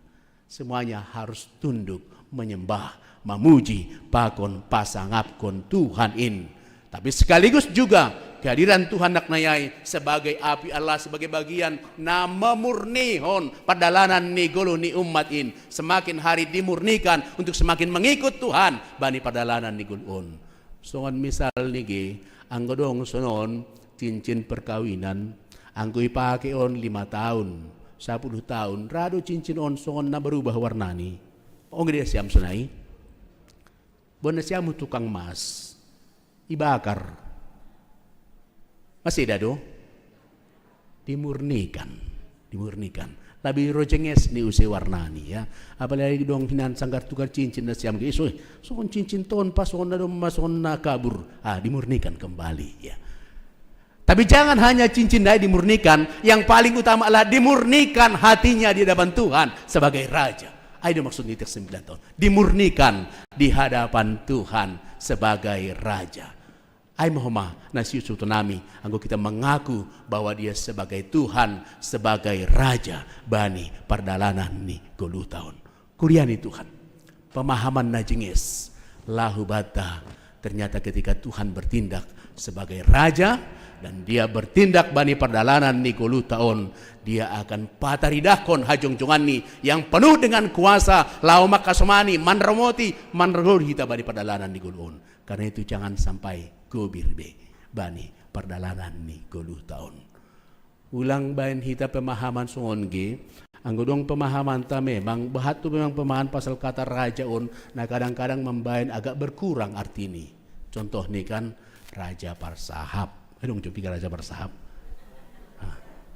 Semuanya harus tunduk menyembah, memuji, pakon pasangapkon Tuhan in. Tapi sekaligus juga kehadiran Tuhan naknayai sebagai api Allah, sebagai bagian na memurnihon padalanan ni golo ni umat in. Semakin hari dimurnikan untuk semakin mengikut Tuhan bani padalanan ni gulon. Songon misal nigi anggo dong sonon cincin perkawinan anggo ipake on 5 tahun 10 tahun rado cincin on songon na berubah warnani. Ong dia siam sunai bona siamu tukang mas ibakar masih dado dimurnikan dimurnikan. Labi rojenges ni use warnani ya. Apalagi dong hinan sanggar tukar cincin na siam ge son cincin ton pason na dong mason na kabur. Dimurnikan kembali ya. Tapi jangan hanya cincin dai dimurnikan, yang paling utama adalah dimurnikan hatinya di hadapan Tuhan sebagai raja. Itu maksud nitik 9 tahun. Dimurnikan di hadapan Tuhan sebagai raja. Ay mahoma na si nami anggo kita mengaku bahwa dia sebagai Tuhan, sebagai raja bani perdalanan ni 10 tahun. Kuriani Tuhan. Pemahaman na jengis lahu bata. Ternyata ketika Tuhan bertindak sebagai raja dan dia bertindak bani perdalanan ni 10 tahun, dia akan pataridahkon hajong-jongan ni yang penuh dengan kuasa lau makasomani manramoti manragor hita bani perdalanan ni 10. Karena itu jangan sampai gobir be bani perdalanan ni 10 tahun. Ulang bain hita pemahaman songe, anggodong pemahaman ta memang bahat tu memang pemahaman pasal kata raja on, nah kadang-kadang membain agak berkurang arti ni. Contoh ni kan raja parsahap. Dong coba raja parsahap.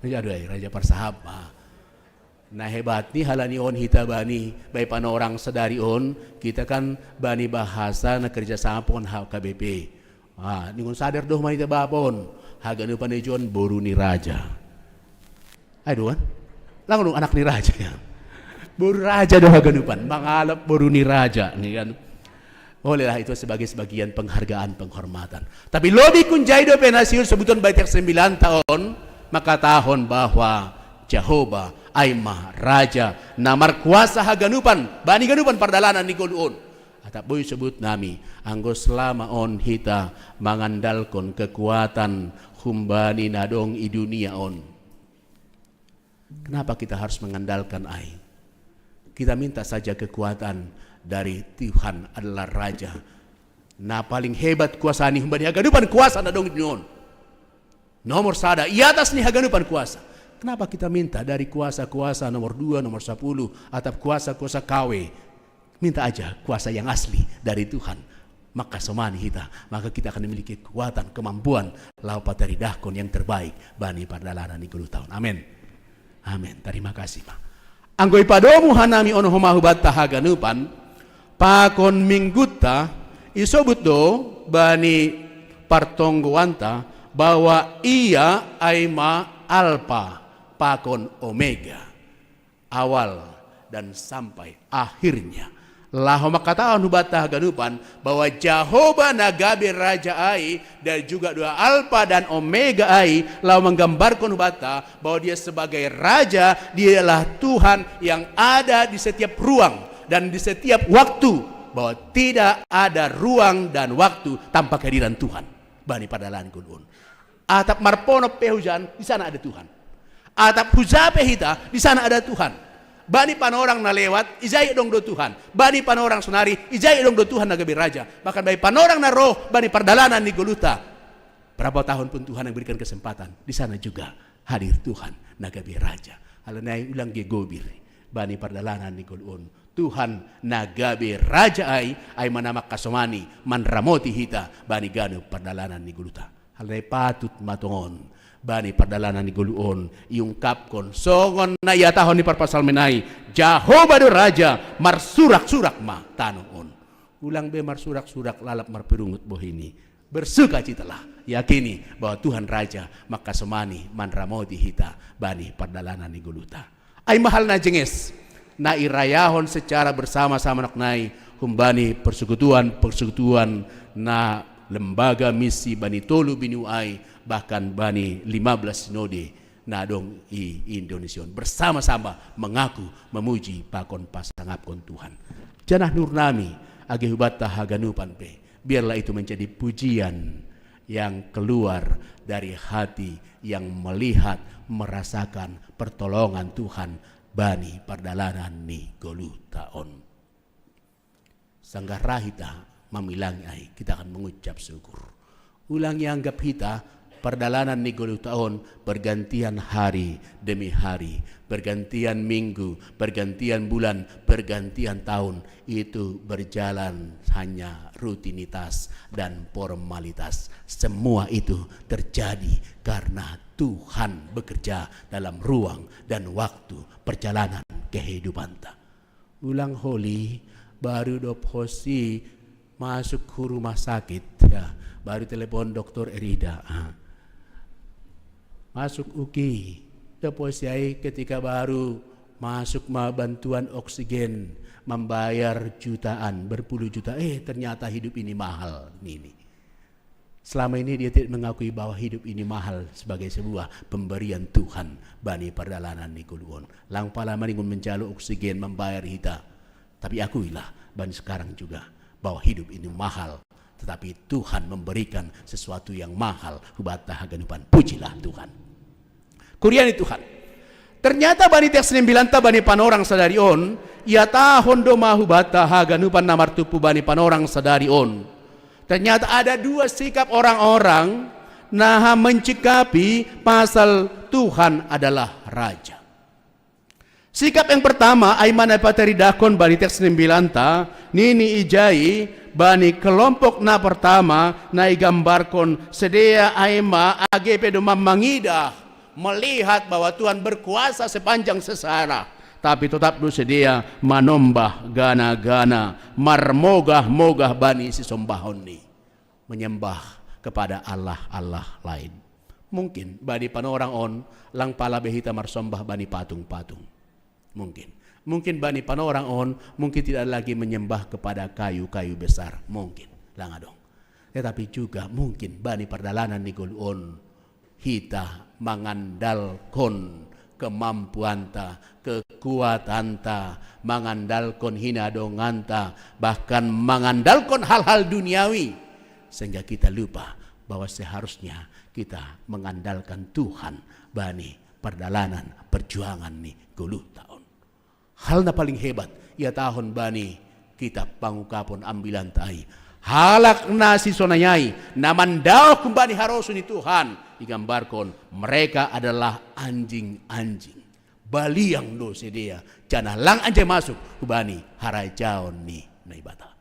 Raja parsahap. Nah hebat ni halani on hita bani baik pan orang sedari on kita kan bani bahasa na kerjasama pon KBP. Ningon sadar doh manita bapon haga nu panejon boru ni raja. Aduh kan? Langon anak ni raja ya. Boru raja doh haga nupan mangalap boru ni raja ni kan. Olehlah itu sebagai sebagian penghargaan, penghormatan. Tapi lebih kunjai do penasiun sebutan baitak 9 tahun, maka tahun bahwa Jehovah Aimah Raja namar kuasa haganupan bani ganupan perdalanan ni golun. Atap boy sebut nami anggo selama on hita mengandalkan kekuatan humbani nadong i dunia on. Kenapa kita harus mengandalkan ai? Kita minta saja kekuatan dari Tuhan adalah Raja. Nah paling hebat kuasa ni humbani haganupan kuasa nadong dunia on. Nomor sada i atas ni haganupan kuasa. Kenapa kita minta dari kuasa-kuasa nomor 2, nomor 10 atau kuasa-kuasa KW? Minta aja kuasa yang asli dari Tuhan. Maka somani kita, maka kita akan memiliki kekuatan, kemampuan lau pataridahkon yang terbaik bani perdalanan ni 10 tahun. Amin. Amin. Terima kasih, Pak. Anggoy padomu hanami ono homahubat tahaganupan pakon mingguta isobut do bani partonggoanta bahwa ia aima alpa pakon omega awal dan sampai akhirnya laho makataan hubatah ganupan bahwa Jehovah nagabe raja ai dan juga dua alfa dan omega ai laho menggambarkan hubata bahwa dia sebagai raja, dia adalah Tuhan yang ada di setiap ruang dan di setiap waktu, bahwa tidak ada ruang dan waktu tanpa kehadiran Tuhan bani padalan kulun. Atap marpono pehujan di sana ada Tuhan. Atap hujape hita di sana ada Tuhan. Bani panorang na lewat ijai dong do Tuhan. Bani panorang sunari ijai dong do Tuhan nagabi raja. Bahkan bani panorang na roh bani perdalanan ni goluta. Berapa tahun pun Tuhan yang berikan kesempatan, di sana juga hadir Tuhan nagabi raja. Alanai ulang ge gobir bani perdalanan ni golun. Tuhan nagabi raja ai manamak kasomani manramoti hita bani ganu perdalanan ni goluta. Alanai patut matongon bani perdalanan ni guluon iungkapkon songon na iya tahon ni parpasal menai Jehovah do raja marsurak-surak ma tanon ulang be marsurak-surak lalap marperungut bohini bersukacitalah yakini bahwa Tuhan raja maka semani manramoti hita bani perdalanan ni guluta ay mahal na jenges na irayahon secara bersama-sama naknai humbani persekutuan na lembaga misi bani tolu binuai bahkan bani 15 sinode nadong i Indonesia bersama-sama mengaku memuji pakon pasangapkon Tuhan. Janah nur nami age hubata haganupan pe. Biarlah itu menjadi pujian yang keluar dari hati yang melihat merasakan pertolongan Tuhan bani perdalanan ni golu taon. Sanggah rahita mamilangi ai kita akan mengucap syukur. Ulang yang anggap hita Perdalanan ni 10 tahun, bergantian hari demi hari, bergantian minggu, bergantian bulan, bergantian tahun. Itu berjalan hanya rutinitas dan formalitas. Semua itu terjadi karena Tuhan bekerja dalam ruang dan waktu perjalanan kehidupan ta. Ulang holi baru dop hosi masuk ke rumah sakit ya, baru telepon dokter Erida. Masuk UKI, deposiai ketika baru masuk bantuan oksigen, membayar jutaan, berpuluh juta. Ternyata hidup ini mahal. Ini. Selama ini dia tidak mengakui bahwa hidup ini mahal sebagai sebuah pemberian Tuhan. Bani perdalanan ni kuluon. Lang pala maningun menjaluk oksigen, membayar hita. Tapi akuilah bani sekarang juga bahwa hidup ini mahal. Tetapi Tuhan memberikan sesuatu yang mahal. Hubata haganupan. Pujilah Tuhan. Kuriani Tuhan. Ternyata bani teks 9 ta bani panorang sadari on. Ia tahun doma hubata haganupan namar tupu bani panorang sadari on. Ternyata ada dua sikap orang-orang nah mencikapi pasal Tuhan adalah Raja. Sikap yang pertama, aiman pateri dakon bani teks 9 ta, nini ijai bani kelompok na pertama na igambarkon sedia aima AGP doma mangidah melihat bahwa Tuhan berkuasa sepanjang sejarah, tapi tetap bersedia manombah gana-gana marmogah-mogah bani si sombahon ni menyembah kepada Allah-Allah lain. Mungkin bani panorang on lang pala behita marsombah bani patung-patung. Mungkin bani panorang on mungkin tidak lagi menyembah kepada kayu-kayu besar. Mungkin lang adong. Tetapi juga mungkin bani perdalanan ni on hita mengandalkan kemampuanta, kekuatanta, mengandalkan hinadonganta, bahkan mengandalkan hal-hal duniawi, sehingga kita lupa bahwa seharusnya kita mengandalkan Tuhan bani perdalanan perjuangan ni 10 tahun. Hal na paling hebat ia tahun bani kita pangukapon ambilan tai halak nasi sonayai namandao kembali harosun ni Tuhan. Digambarkan mereka adalah anjing-anjing baliang do sedia jana lang anje masuk kubani harai jaon ni naibata.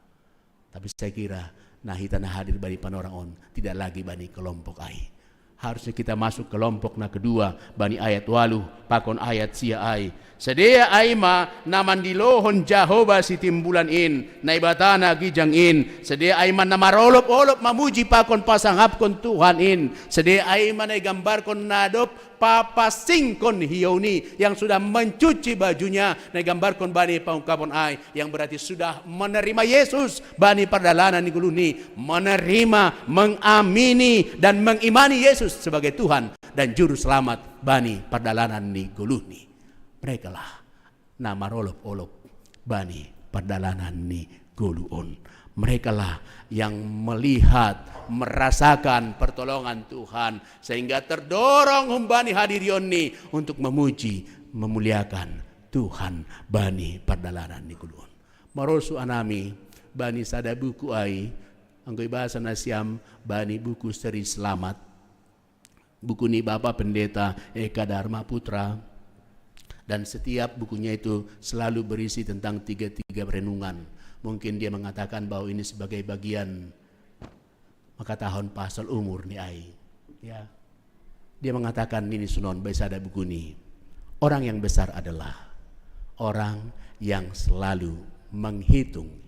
Tapi saya kira nahita na hadir bani panorang on tidak lagi bani kelompok ai. Harusnya kita masuk kelompok na kedua bani ayat 8 pakon ayat sia ai. Sedia aima naman dilohon Jehovah si timbulan in naibatana gijang in. Sedia aima namarolop-olop mamuji pakon pasanghapkon Tuhan in. Sedia aima naigambarkon nadop papasingkon hiyauni yang sudah mencuci bajunya naigambarkon bani pangungkapon ai yang berarti sudah menerima Yesus bani perdalanan ni guluni menerima mengamini dan mengimani Yesus sebagai Tuhan dan juru selamat bani perdalanan ni guluni. Mereka lah nama rolop-olop bani perdalanan ni guluon. Mereka lah yang melihat, merasakan pertolongan Tuhan sehingga terdorong humbani hadirion ni untuk memuji, memuliakan Tuhan bani perdalanan ni guluon. Marosu anami bani sada buku ai anggoy bahasa nasiam bani buku seri selamat. Buku ni Bapak Pendeta Eka Dharma Putra. Dan setiap bukunya itu selalu berisi tentang tiga renungan. Mungkin dia mengatakan bahwa ini sebagai bagian maka tahun pasal umur ni ai. Ya. Dia mengatakan ini sunon ada buku ini. Orang yang besar adalah orang yang selalu menghitung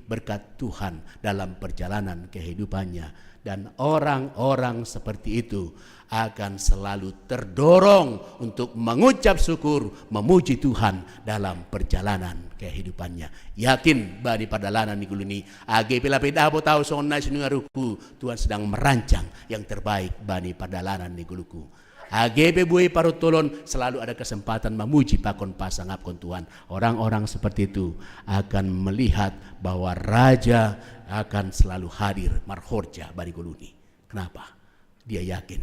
berkat Tuhan dalam perjalanan kehidupannya. Dan orang-orang seperti itu akan selalu terdorong untuk mengucap syukur, memuji Tuhan dalam perjalanan kehidupannya. Yakin bani perdalanan ni guluni, age pelapedabo tahu sonna sinungaruku, Tuhan sedang merancang yang terbaik bani perdalanan ni guluku. AGP buai parutolon selalu ada kesempatan memuji pakon pasangapkon Tuhan. Orang-orang seperti itu akan melihat bahwa Raja akan selalu hadir marhorja bani guluni. Kenapa? Dia yakin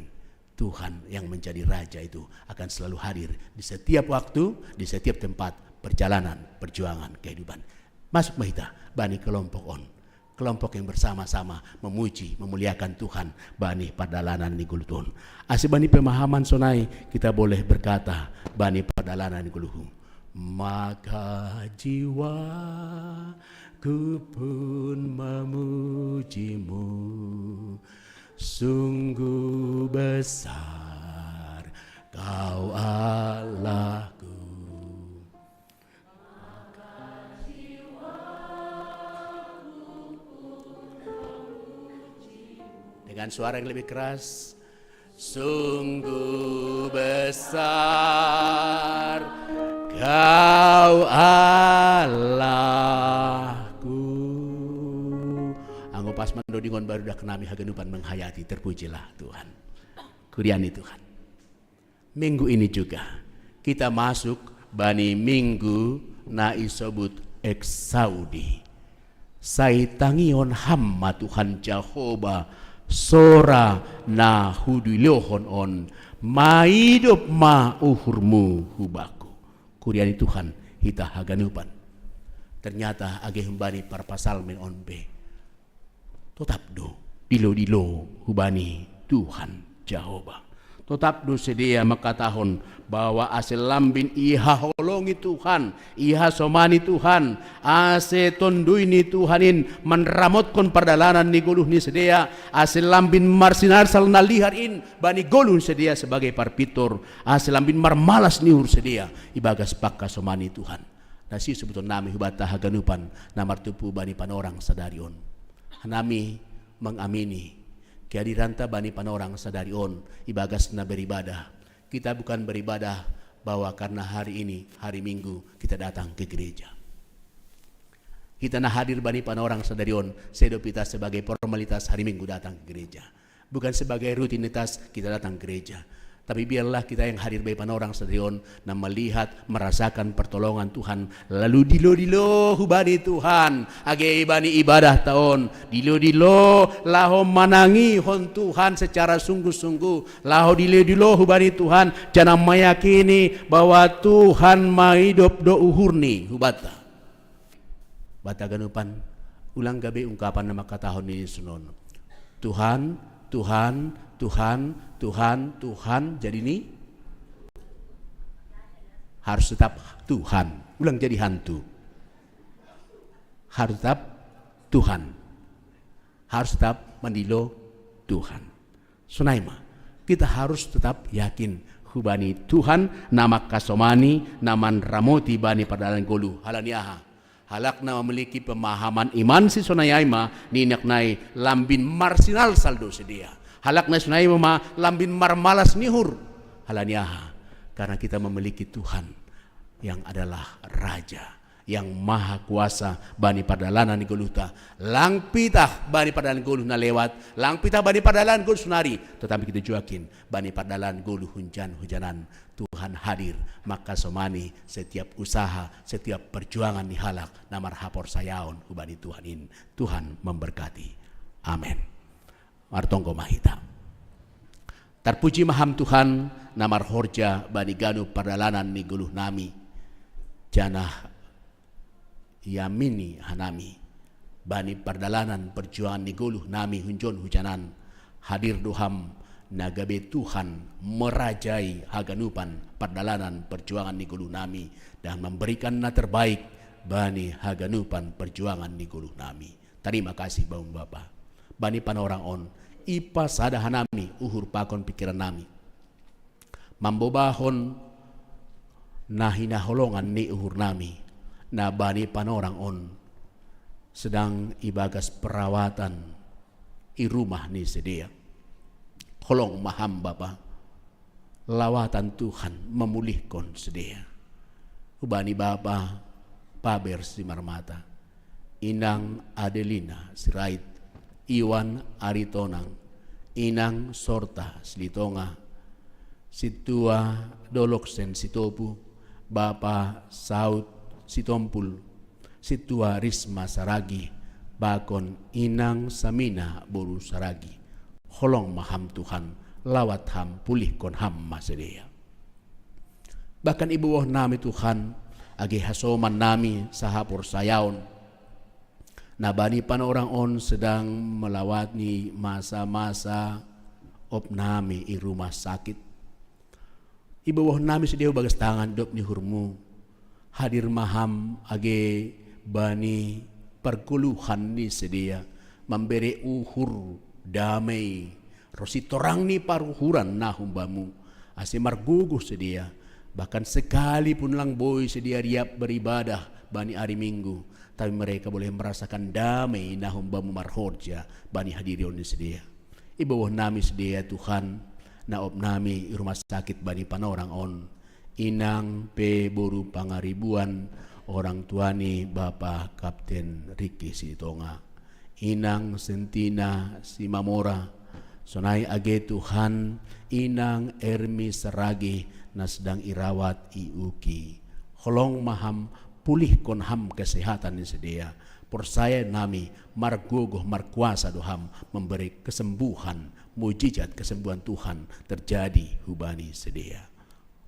Tuhan yang menjadi Raja itu akan selalu hadir di setiap waktu, di setiap tempat perjalanan, perjuangan kehidupan. Masuk mahita bani kelompok on. kelompok yang bersama-sama memuji, memuliakan Tuhan bani padalanan ni gulutun. Ase bani pemahaman sonai kita boleh berkata bani padalanan ni guluhu. Maka jiwaku pun memujimu, sungguh besar Kau Allahku. Dengan suara yang lebih keras, sungguh besar Kau Allahku. Anggo pas mandodingon baru dah kenami haganupan menghayati, terpujilah Tuhan. Kuriani Tuhan. Minggu ini juga kita masuk bani minggu na isobut eksaudi. Saitangion hamma Tuhan Jehovah sora na hudulohon on maidup ma uhurmu hubaku. Kuriani Tuhan hita haganupan. Ternyata age hembani para pasal men onbe. Tetap do dilo hubani Tuhan Jehovah. Tetap do sedia makatahon bahwa ase lambin iha holongi Tuhan, iha somani Tuhan, ase tonduini Tuhanin menramotkan perdalanan ni goluh ni sedia, ase lambin marsinar sal naliharin bani goluh sedia sebagai parpitor, ase lambin marmalas niur sedia ibagas pakka somani Tuhan. Nasi sebuton nami hubata haganupan namartupu bani panorang sadarion. Nami mengamini kehadiran bani panorang sadarion ibagas na beribadah. Kita bukan beribadah bahwa karena hari ini, hari Minggu, kita datang ke gereja. Kita nah hadir bani panorang sadarion, sedop kita sebagai formalitas hari Minggu datang ke gereja. Bukan sebagai rutinitas kita datang ke gereja. Tapi biarlah kita yang hadir bani panorang sadarion, nah melihat, merasakan pertolongan Tuhan. Lalu dilo hubani Tuhan, age bani ibadah tahun. Dilo laho manangi hon Tuhan secara sungguh-sungguh. Laho dilo hubani Tuhan, jangan meyakini bahwa Tuhan mahidup do uhurni hubata. Bata ganupan, ulang gabe ungkapan nama katahon ini sunon. Tuhan, jadi ini harus tetap Tuhan. Ulang jadi hantu. Harus tetap Tuhan. Harus tetap mendilo Tuhan. Sunaima, kita harus tetap yakin hubani Tuhan nama kasomani naman ramoti bani padalan golu halaniaha. Halakna memiliki pemahaman iman si sonayaima ninak nai lambin marsinal saldo sedia. Halakna sonayaima lambin marmalas nihur halaniaha. Karena kita memiliki Tuhan yang adalah Raja yang maha kuasa bani padalanan ni goluta. Lang pitah bani padalanan goluh na lewat, lang pitah bani padalanan goluh sunari. Tetapi kita juakin bani padalanan goluh hujanan. Tuhan hadir, maka somani setiap usaha, setiap perjuangan dihalak namar hapor sayaon hubani Tuhanin. Tuhan memberkati. Amin. Martongko mahita. Terpuji maham Tuhan namar horja bani ganu perdalanan ni guluh nami. Janah yamini hanami. Bani perdalanan perjuangan ni guluh nami hunjon hujanan. Hadir duham nagabe Tuhan merajai haganupan perdalanan perjuangan ni guluh nami dan memberikan na terbaik bani haganupan perjuangan ni guluh nami. Terima kasih baum Bapa. Bani panorang on ipa sada hanami uhur pakon pikiran nami. Mambobahon nahina holongan ni uhur nami na bani panorang on sedang ibagas perawatan i rumah ni sedia. Holong maham Bapa, lawatan Tuhan memulihkan sedia. Ubani Bapa, paber si marmata, Inang Adelina sirait, Iwan Aritonang, Inang Sorta Slitonga, Situa Doloksen Sitopu, Bapa Saud Sitompul, Situa Risma Saragi, Bakon Inang Samina Boru Saragi. Holong maham Tuhan, lawat ham pulihkon ham masedia. Bahkan ibu wah nami Tuhan, agi hasoman nami sahapur sayaon. Nabani pan orang on sedang melawati masa-masa opnami i rumah sakit. Ibawah nami sedia bagas tangan dop ni hurmu. Hadir maham age bani perguluhan ni sedia. Memberi uhur damai. Rosi torang ni paruhuran na humbamu. Ase marguguh sedia. Bahkan sekalipun lang boy sedia riap beribadah bani hari Minggu. Tapi mereka boleh merasakan damai na humbamu marhorja bani hadirion ni sedia. Ibawah nami sedia Tuhan. Naop nami rumah sakit bani panorang on. Inang pe boru pangaribuan orang tuani Bapak Kapten Ricky Sitonga. Inang Sentina Simamora. Sonai age Tuhan. Inang Ermi Seragi na sedang irawat iuki. Holong maham pulih kon ham kesehatan ni sedia. Persaya nami margogoh markuasa doham memberi kesembuhan, mujizat kesembuhan Tuhan terjadi hubani sedia.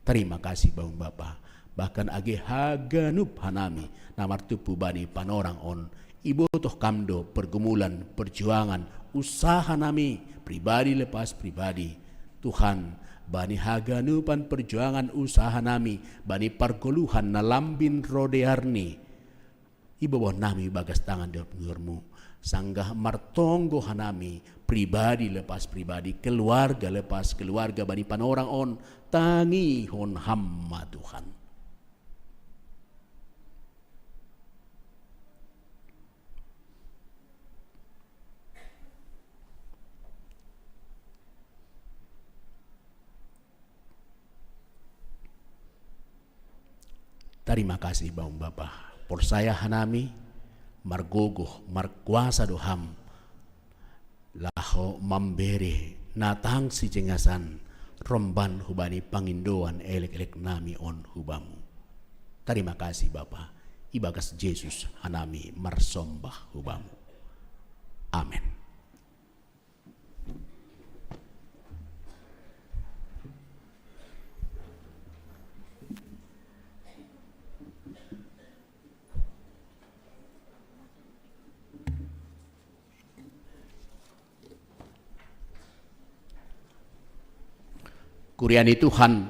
Terima kasih Bang Bapa. Bahkan age haganup hanami namartupu bani panorang on. Ibu toh kamdo pergumulan, perjuangan, usaha nami pribadi lepas pribadi. Tuhan bani haganupan perjuangan usaha nami, bani pergoluhan na lambin rodearni. Ibawa nami bagas tangan di pengurmu. Sanggah martonggo hanami, pribadi lepas pribadi, keluarga lepas keluarga, bani panorang on, tangi hon hamma Tuhan. Terima kasih Bang Bapa. Por saya hanami margogoh markuasa doham laho mambere natang si cengasan romban hubani pangindoan elek-elek nami on hubamu. Terima kasih Bapa. Ibagas Yesus hanami marsombah hubamu. Amin. Kuriani Tuhan,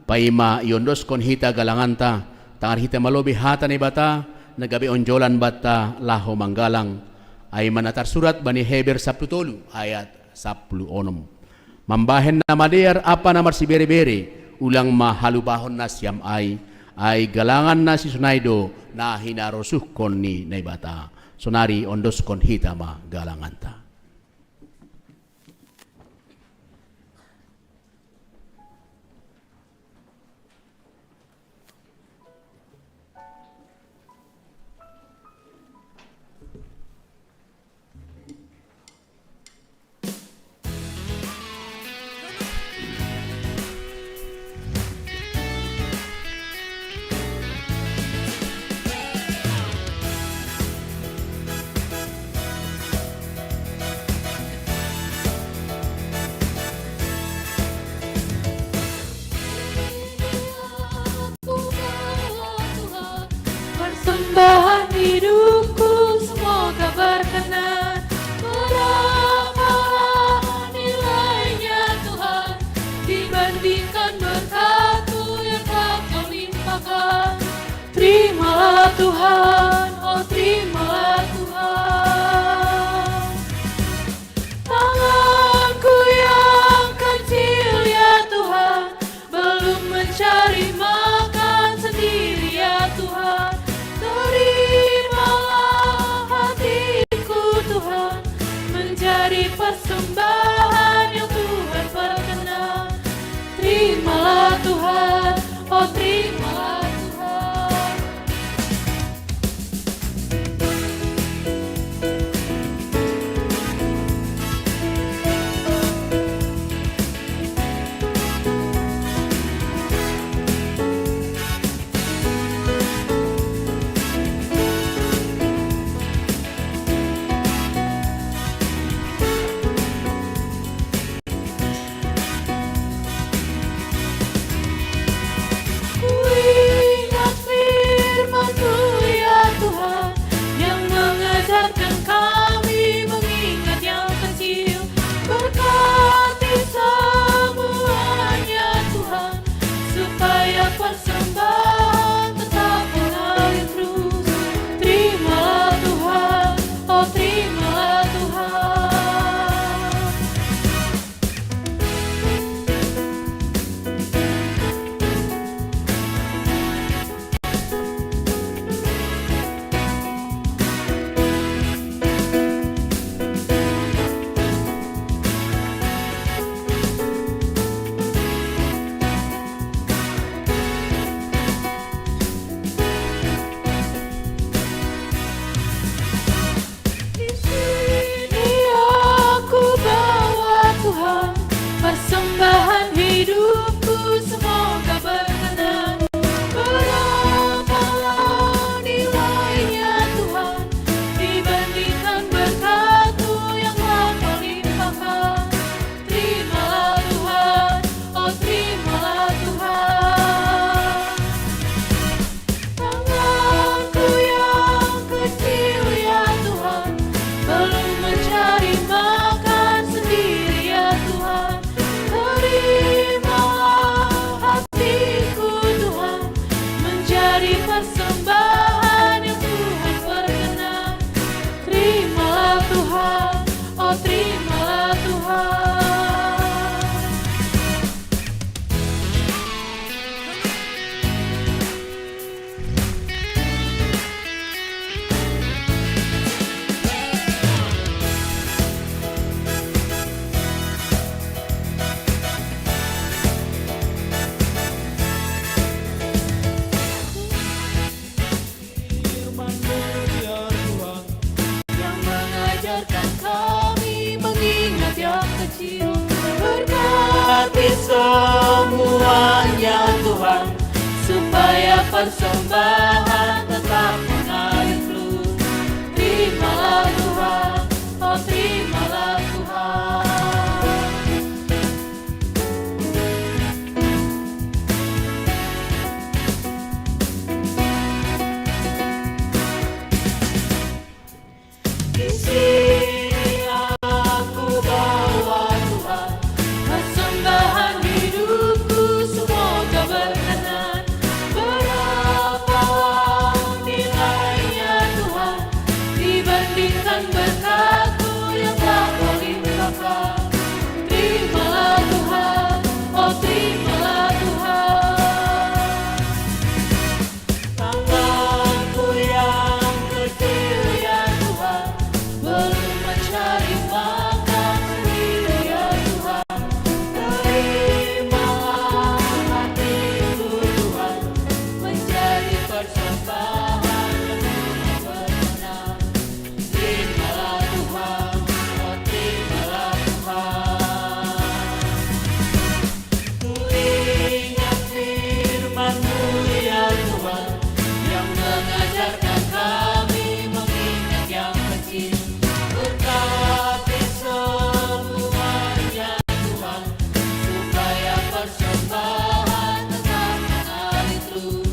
paima yondos kon hita galanganta, tangar hita malobi hata ni bata, nagabi onjolan bata laho manggalang, ay manatar surat bani Heber 10 ayat 10 onom. Mambahen na madear apa namar si bere-bere, ulang mahalubahon na siyam ay galangan na si sunaydo na hinarosuh kon ni naibata. Sonari ondos kon hita ma galanganta. Persembahan hidupku semoga berkenan, berapa nilainya Tuhan dibandingkan berkat-Mu yang telah Kau limpahkan. Terimalah Tuhan, oh terimalah Tuhan. Tanganku yang kecil ya Tuhan, belum mencari makan sendiri ya Tuhan. Terimalah hatiku Tuhan, menjadi persembahan yang Tuhan berkenan. Terimalah Tuhan, oh terimalah Tuhan. menjadi persembahan yang Tuhan berkenan. Terimalah Tuhan, oh terimalah Tuhan. Yang mengajarkan kami mengingat yang kecil. Berkati semuanya Tuhan, supaya persembahan tetap mengalir terus. Terimalah Tuhan, oh terimalah Tuhan. Di sini aku bawa Tuhan, persembahan hidupku semoga berkenan. Berapa nilainya Tuhan dibandingkan berkatmu yang telah Kau limpahkan. Terimalah Tuhan, oh terimalah Tuhan. Tanganku yang kecil ya Tuhan, belum mencari makan sendiri ya Tuhan. Terimalah hatiku Tuhan, menjadi persembahan yang Tuhan berkenan. Terimalah Tuhan, oh terimalah Tuhan. Ku ingat firman-Mu ya Tuhan, yang mengajarkan kami mengingat yang kecil. Berkati semuanya Tuhan, supaya persembahan tetap mengalir terus.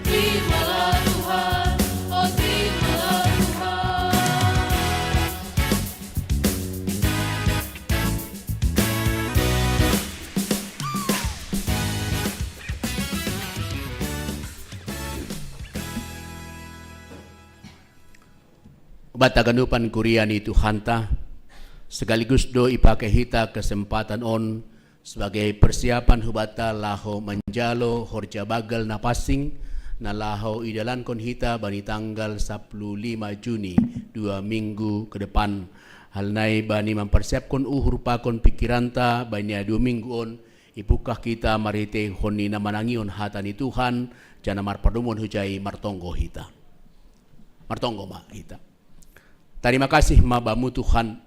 Terimalah Tuhan, oh terimalah Tuhan. Bata ganupan kuriani Tuhanta, sekaligus do ipake hita kesempatan on sebagai persiapan hubata laho menjalo horja bagal na pasing na laho idalan kon hita bani tanggal 15 Juni 2 minggu ke depan. Hal nai bani mempersiapkan uhur pakon pikiranta bani 2 minggu on ipukah kita marite honi na manangion hatani Tuhan jana marpadumon hujai martonggo hita. Martonggo ma hita. Terima kasih mabamu Tuhan.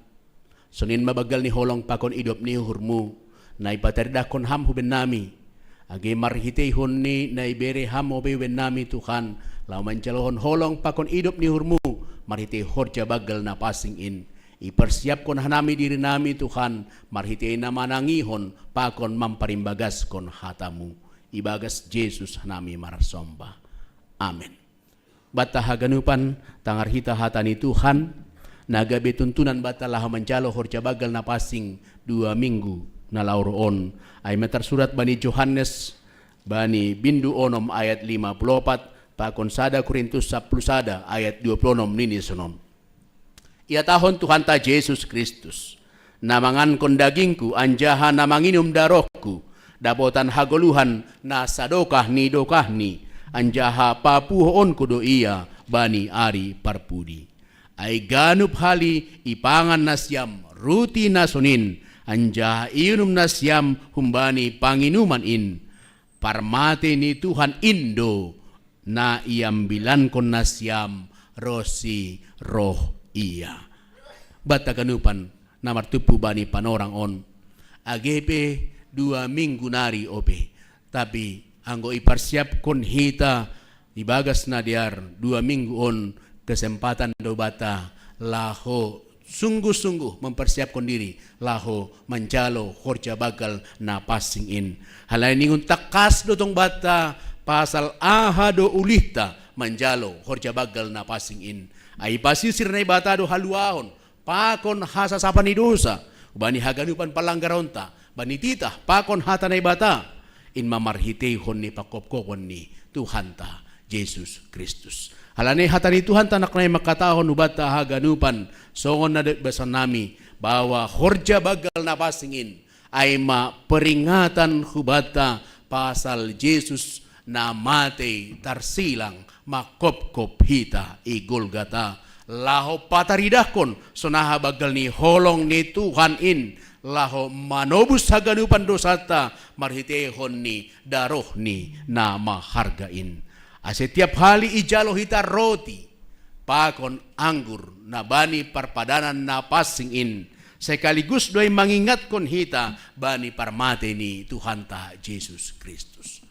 Sunin mabagal ni holong pakon idop ni uhurmu na ipaterdakon ham huben nami. Agi marhitei honni na ibere ham obewen nami Tuhan. Lau mancalohon holong pakon idop ni uhurmu marhitei horja bagal na pasing in. Ipersiapkon hanami diri nami Tuhan, marhitei na manangihon pakon mamparimbagas kon hatamu. Ibagas Yesus hanami marasomba. Amin. Bata haganupan tangar hita hatani Tuhan, nagabe tuntunan bata laha mencalo horja bagal na pasing 2 minggu na lauroon. Ay metar surat bani Johannes bani bindu onom ayat 54 pakon sada Korintus 10 sada ayat 26 nini sunon. Ia tahon Tuhan ta Yesus Kristus, namangan kon dagingku anjaha namanginum darahku, dapotan hagoluhan na sadokah ni anjaha papuhoon ko do iya bani ari parpudi. Ay ganup hali ipangan nasyam ruti nasunin, anjaha iunum nasyam humbani panginuman in. Parmate ni Tuhan Indo na iambilan kon nasyam rosi roh iya. Bata kanupan na martupu bani panorang on. Agepe 2 minggu nari ope. Tapi anggo iparsiap kon hita ibagas na diar 2 minggu on kesempatan do bata laho sungguh-sungguh mempersiapkan diri laho mencalo horja bagal na passing in. Halay ningun takas do tong bata pasal ahado ulita menjalo horja bagal na passing in. Ay pasisir na bata do haluahon pakon hasa sapan ni dosa bani haganupan palanggaronta bani titah pakon hata na bata in mamarhitehon ni pakopkokon ni Tuhanta Yesus Kristus. Halane hatani Tuhan tanak na makatahon ubata haganupan songon na basan nami bahwa horja bagal na pasingin ay peringatan hubata pasal Yesus na mate tarsilang makopkop hita igulgata laho pataridakon sonaha bagal ni holong ni Tuhan in laho manobus haganupan dosata marhitehon ni daroh ni na mahargain. Setiap hali ijalo hita roti pakon anggur na bani parpadanan na pasingin sekaligus doy mangingatkon hita bani parmate ni Tuhan ta Yesus Kristus.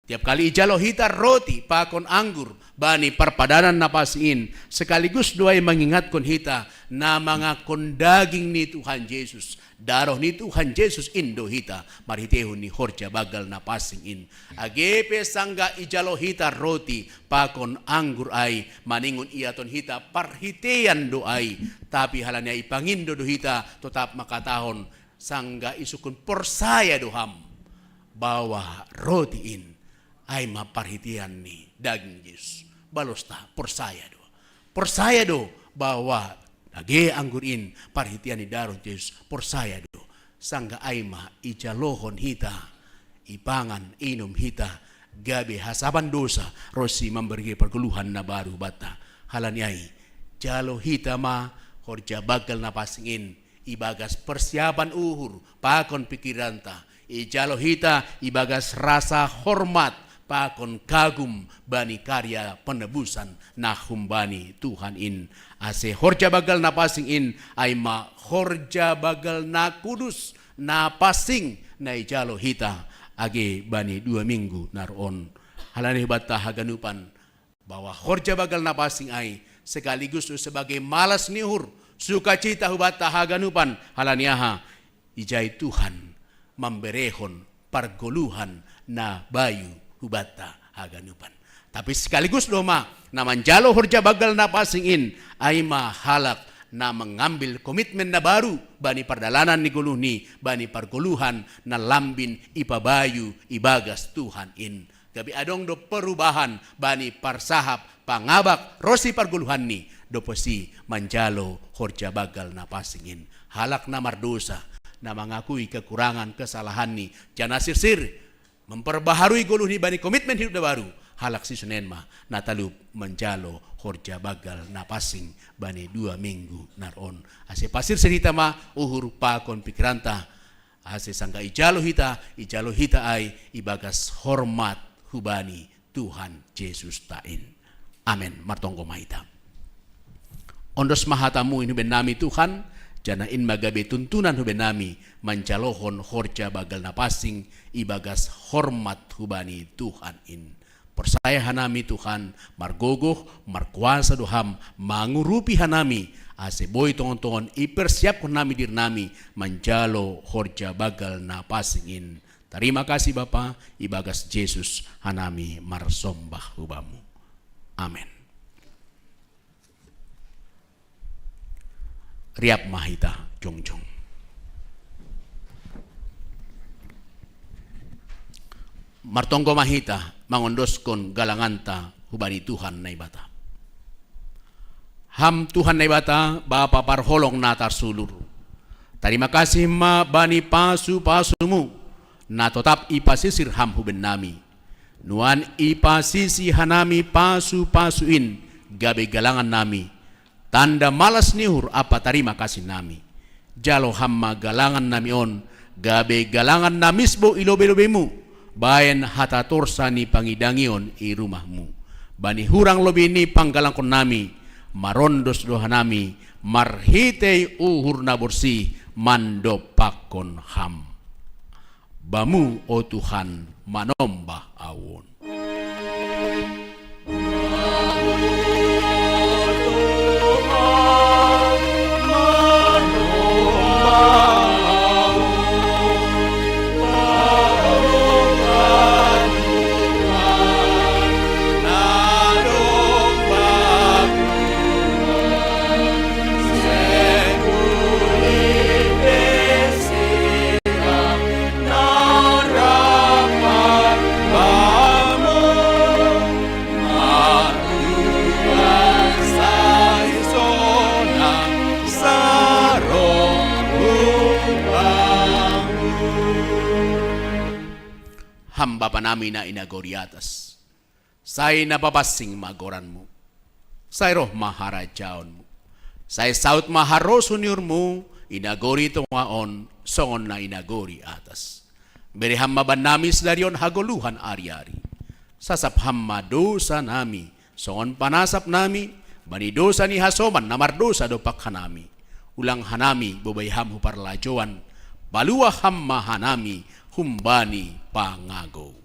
Tiap kali ijalo hita roti pakon anggur bani parpadanan na pasingin sekaligus doy mangingatkon hita na mga kondaging ni Tuhan Yesus daroh ni Tuhan Yesus indo hita marhitehon ni horja bagal na pasingin agepe sangga ijalo hita roti pakon anggur ay maningon iaton hita parhitean do ay tapi halanya ipangindo do hita tetap makatahon sangga isukun persaya doham bahwa roti in ay maparhitian ni daging Yesus balosta persaya do bahwa age anggurin parhitian ni daron Yesus persaya do sangga aima ijalohon hita ipangan inom hita gabi hasaban dosa rosi memberi perkeluhan na baru bata halaniai jalo hita ma horja bagal na pasingin ibagas persiapan uhur pakon pikiranta ijalo hita ibagas rasa hormat pakon kagum bani karya penebusan nahum bani Tuhan in ase horja bagal na pasing in ay ma horja bagal na kudus na pasing na ijalo hita age bani 2 minggu naroon halani bata haganupan bahwa horja bagal na pasing ay sekaligus sebagai malas nihur sukacita hubata haganupan halaniaha ijay Tuhan memberehon pargoluhan na bayu hubata haganupan. Tapi sekaligus doma na manjalo horja bagal na pasingin ay mahalak na mengambil komitmen na baru bani pardalanan ni guluhni bani pargoluhan na lambin ipabayu ibagas Tuhan in. Gabi adong do perubahan bani parsahap pangabak rosi pargoluhan ni do posi manjalo horja bagal na pasingin. Halak na mardosa na mengakui kekurangan kesalahan ni jana sirsir memperbaharui guluh ni bani komitmen hidup baru halak si Senin ma natalub menjalo horja bagal na pasing bani 2 minggu naron ase pasir cerita ma uhur pakon pikiranta ase sangka ijalo hita ay ibagas hormat hubani Tuhan Yesus tain amen martonggo mahita ondos mahatamu inu benami Tuhan jana in magabe tuntunan hubenami manjalohon horja bagal na pasing ibagas hormat hubani Tuhan in. Persaya hanami Tuhan margogoh markuasa doham mangurupi hanami ase boy tongon-tongon ipersiap kon nami dir nami manjalo horja bagal na pasing in. Terima kasih Bapa ibagas Yesus hanami marsombah hubamu. Amen. Riap mahita jongjong. Martonggo mahita mangondoskon galanganta hubani Tuhan na ibata. Ham Tuhan na ibata Bapa parholong natar sulur. Terima kasih ma bani pasu-pasumu na tetap ipasisir ham huben nami. Nuan ipasisi hanami pasu-pasuin gabe galangan nami. Tanda malas nihur apa terima kasih nami. Jalo hamma galangan nami on gabe galangan namisbo ilobe-lobemu bayan hata torsa ni pangidangion i rumahmu. Bani hurang lobi ni panggalangkon nami marondos doha nami marhitei uhur na borsi mando pakon ham. Bamu o Tuhan manombah awon. Bye. nami na inagori atas. Say napapasing magoranmu. Say roh maharajaonmu. Say saut maharosuniurmu inagori tungaon songon na inagori atas. Beriham mabanamis darion hagoluhan ari-ari. Sasapham madosa nami songon panasap nami bani dosa ni hasoman namardosa dopak hanami. Ulang hanami bobayham huparlajoan baluah hamma hanami humbani pangago.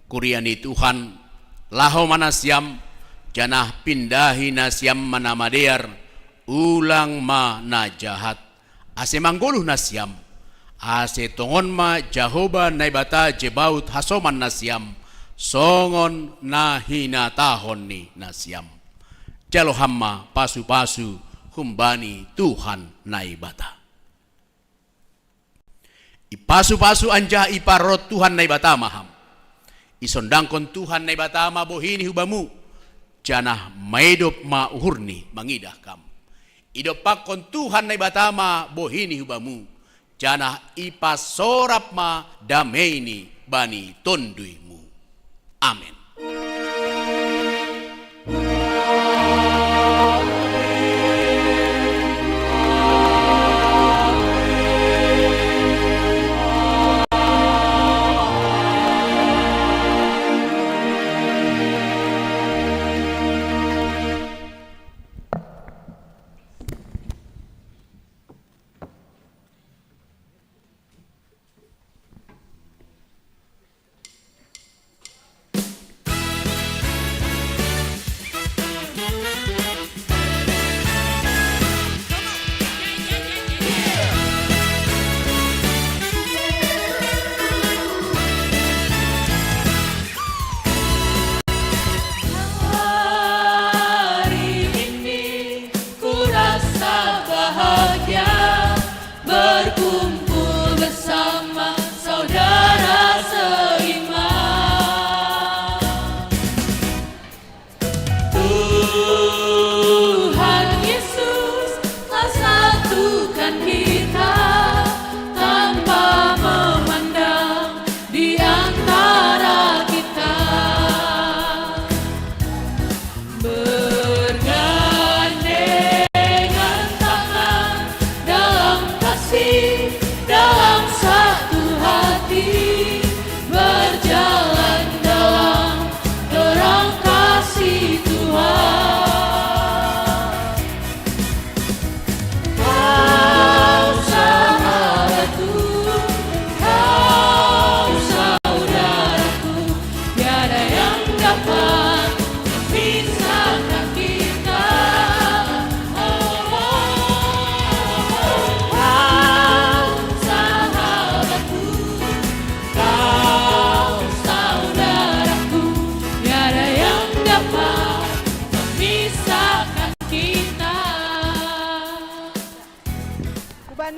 Kuriani Tuhan, laho manasyam, janah pindahi nasyam manamadear, ulang ma na jahat, ase mangguluh nasyam, ase tongon ma Jehovah naibata jebaut hasoman nasyam, songon na hinatahon ni nasyam. Jalo hamma pasu-pasu humbani Tuhan naibata. Ipasu-pasu anja iparot Tuhan naibata maham. Isondangkon Tuhan na ibatama bohini hubamu, janah maidop mauhurni mangidah kam. Idopakon Tuhan na ibatama bohini hubamu, janah ipasorap ma dameini bani tonduimu. Amin.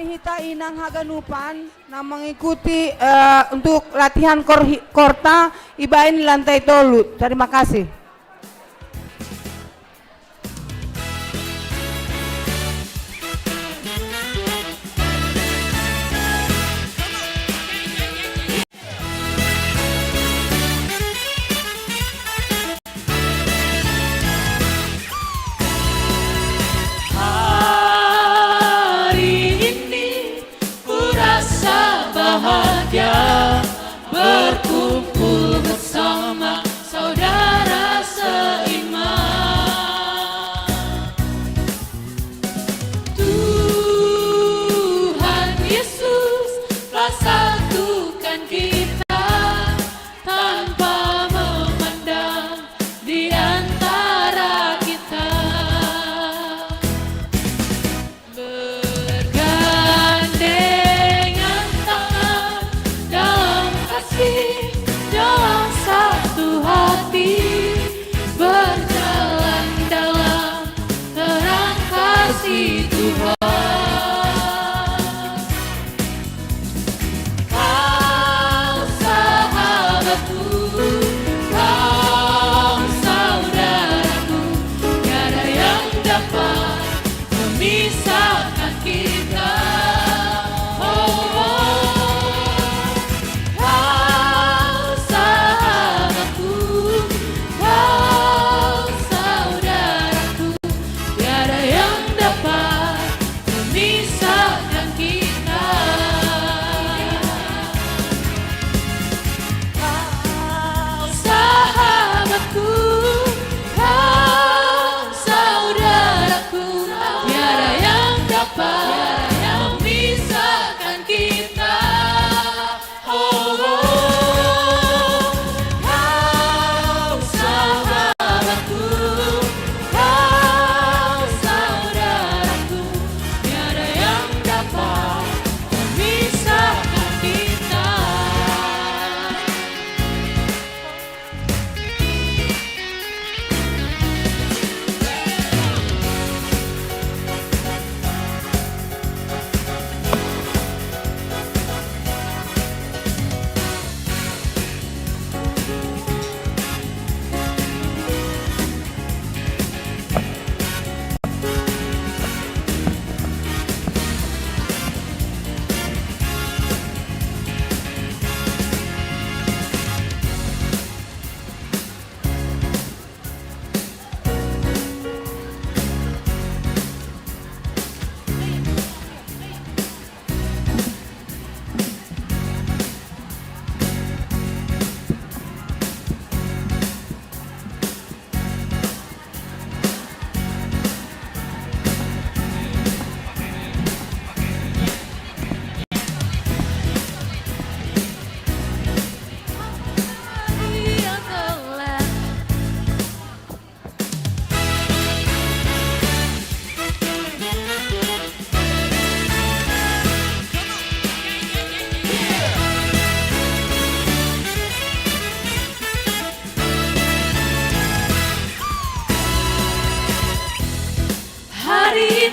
Hita inang haganupan na mengikuti untuk latihan korta ibain di lantai tolu. Terima kasih. Bahagia berkumpul bersama saudara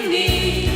ini.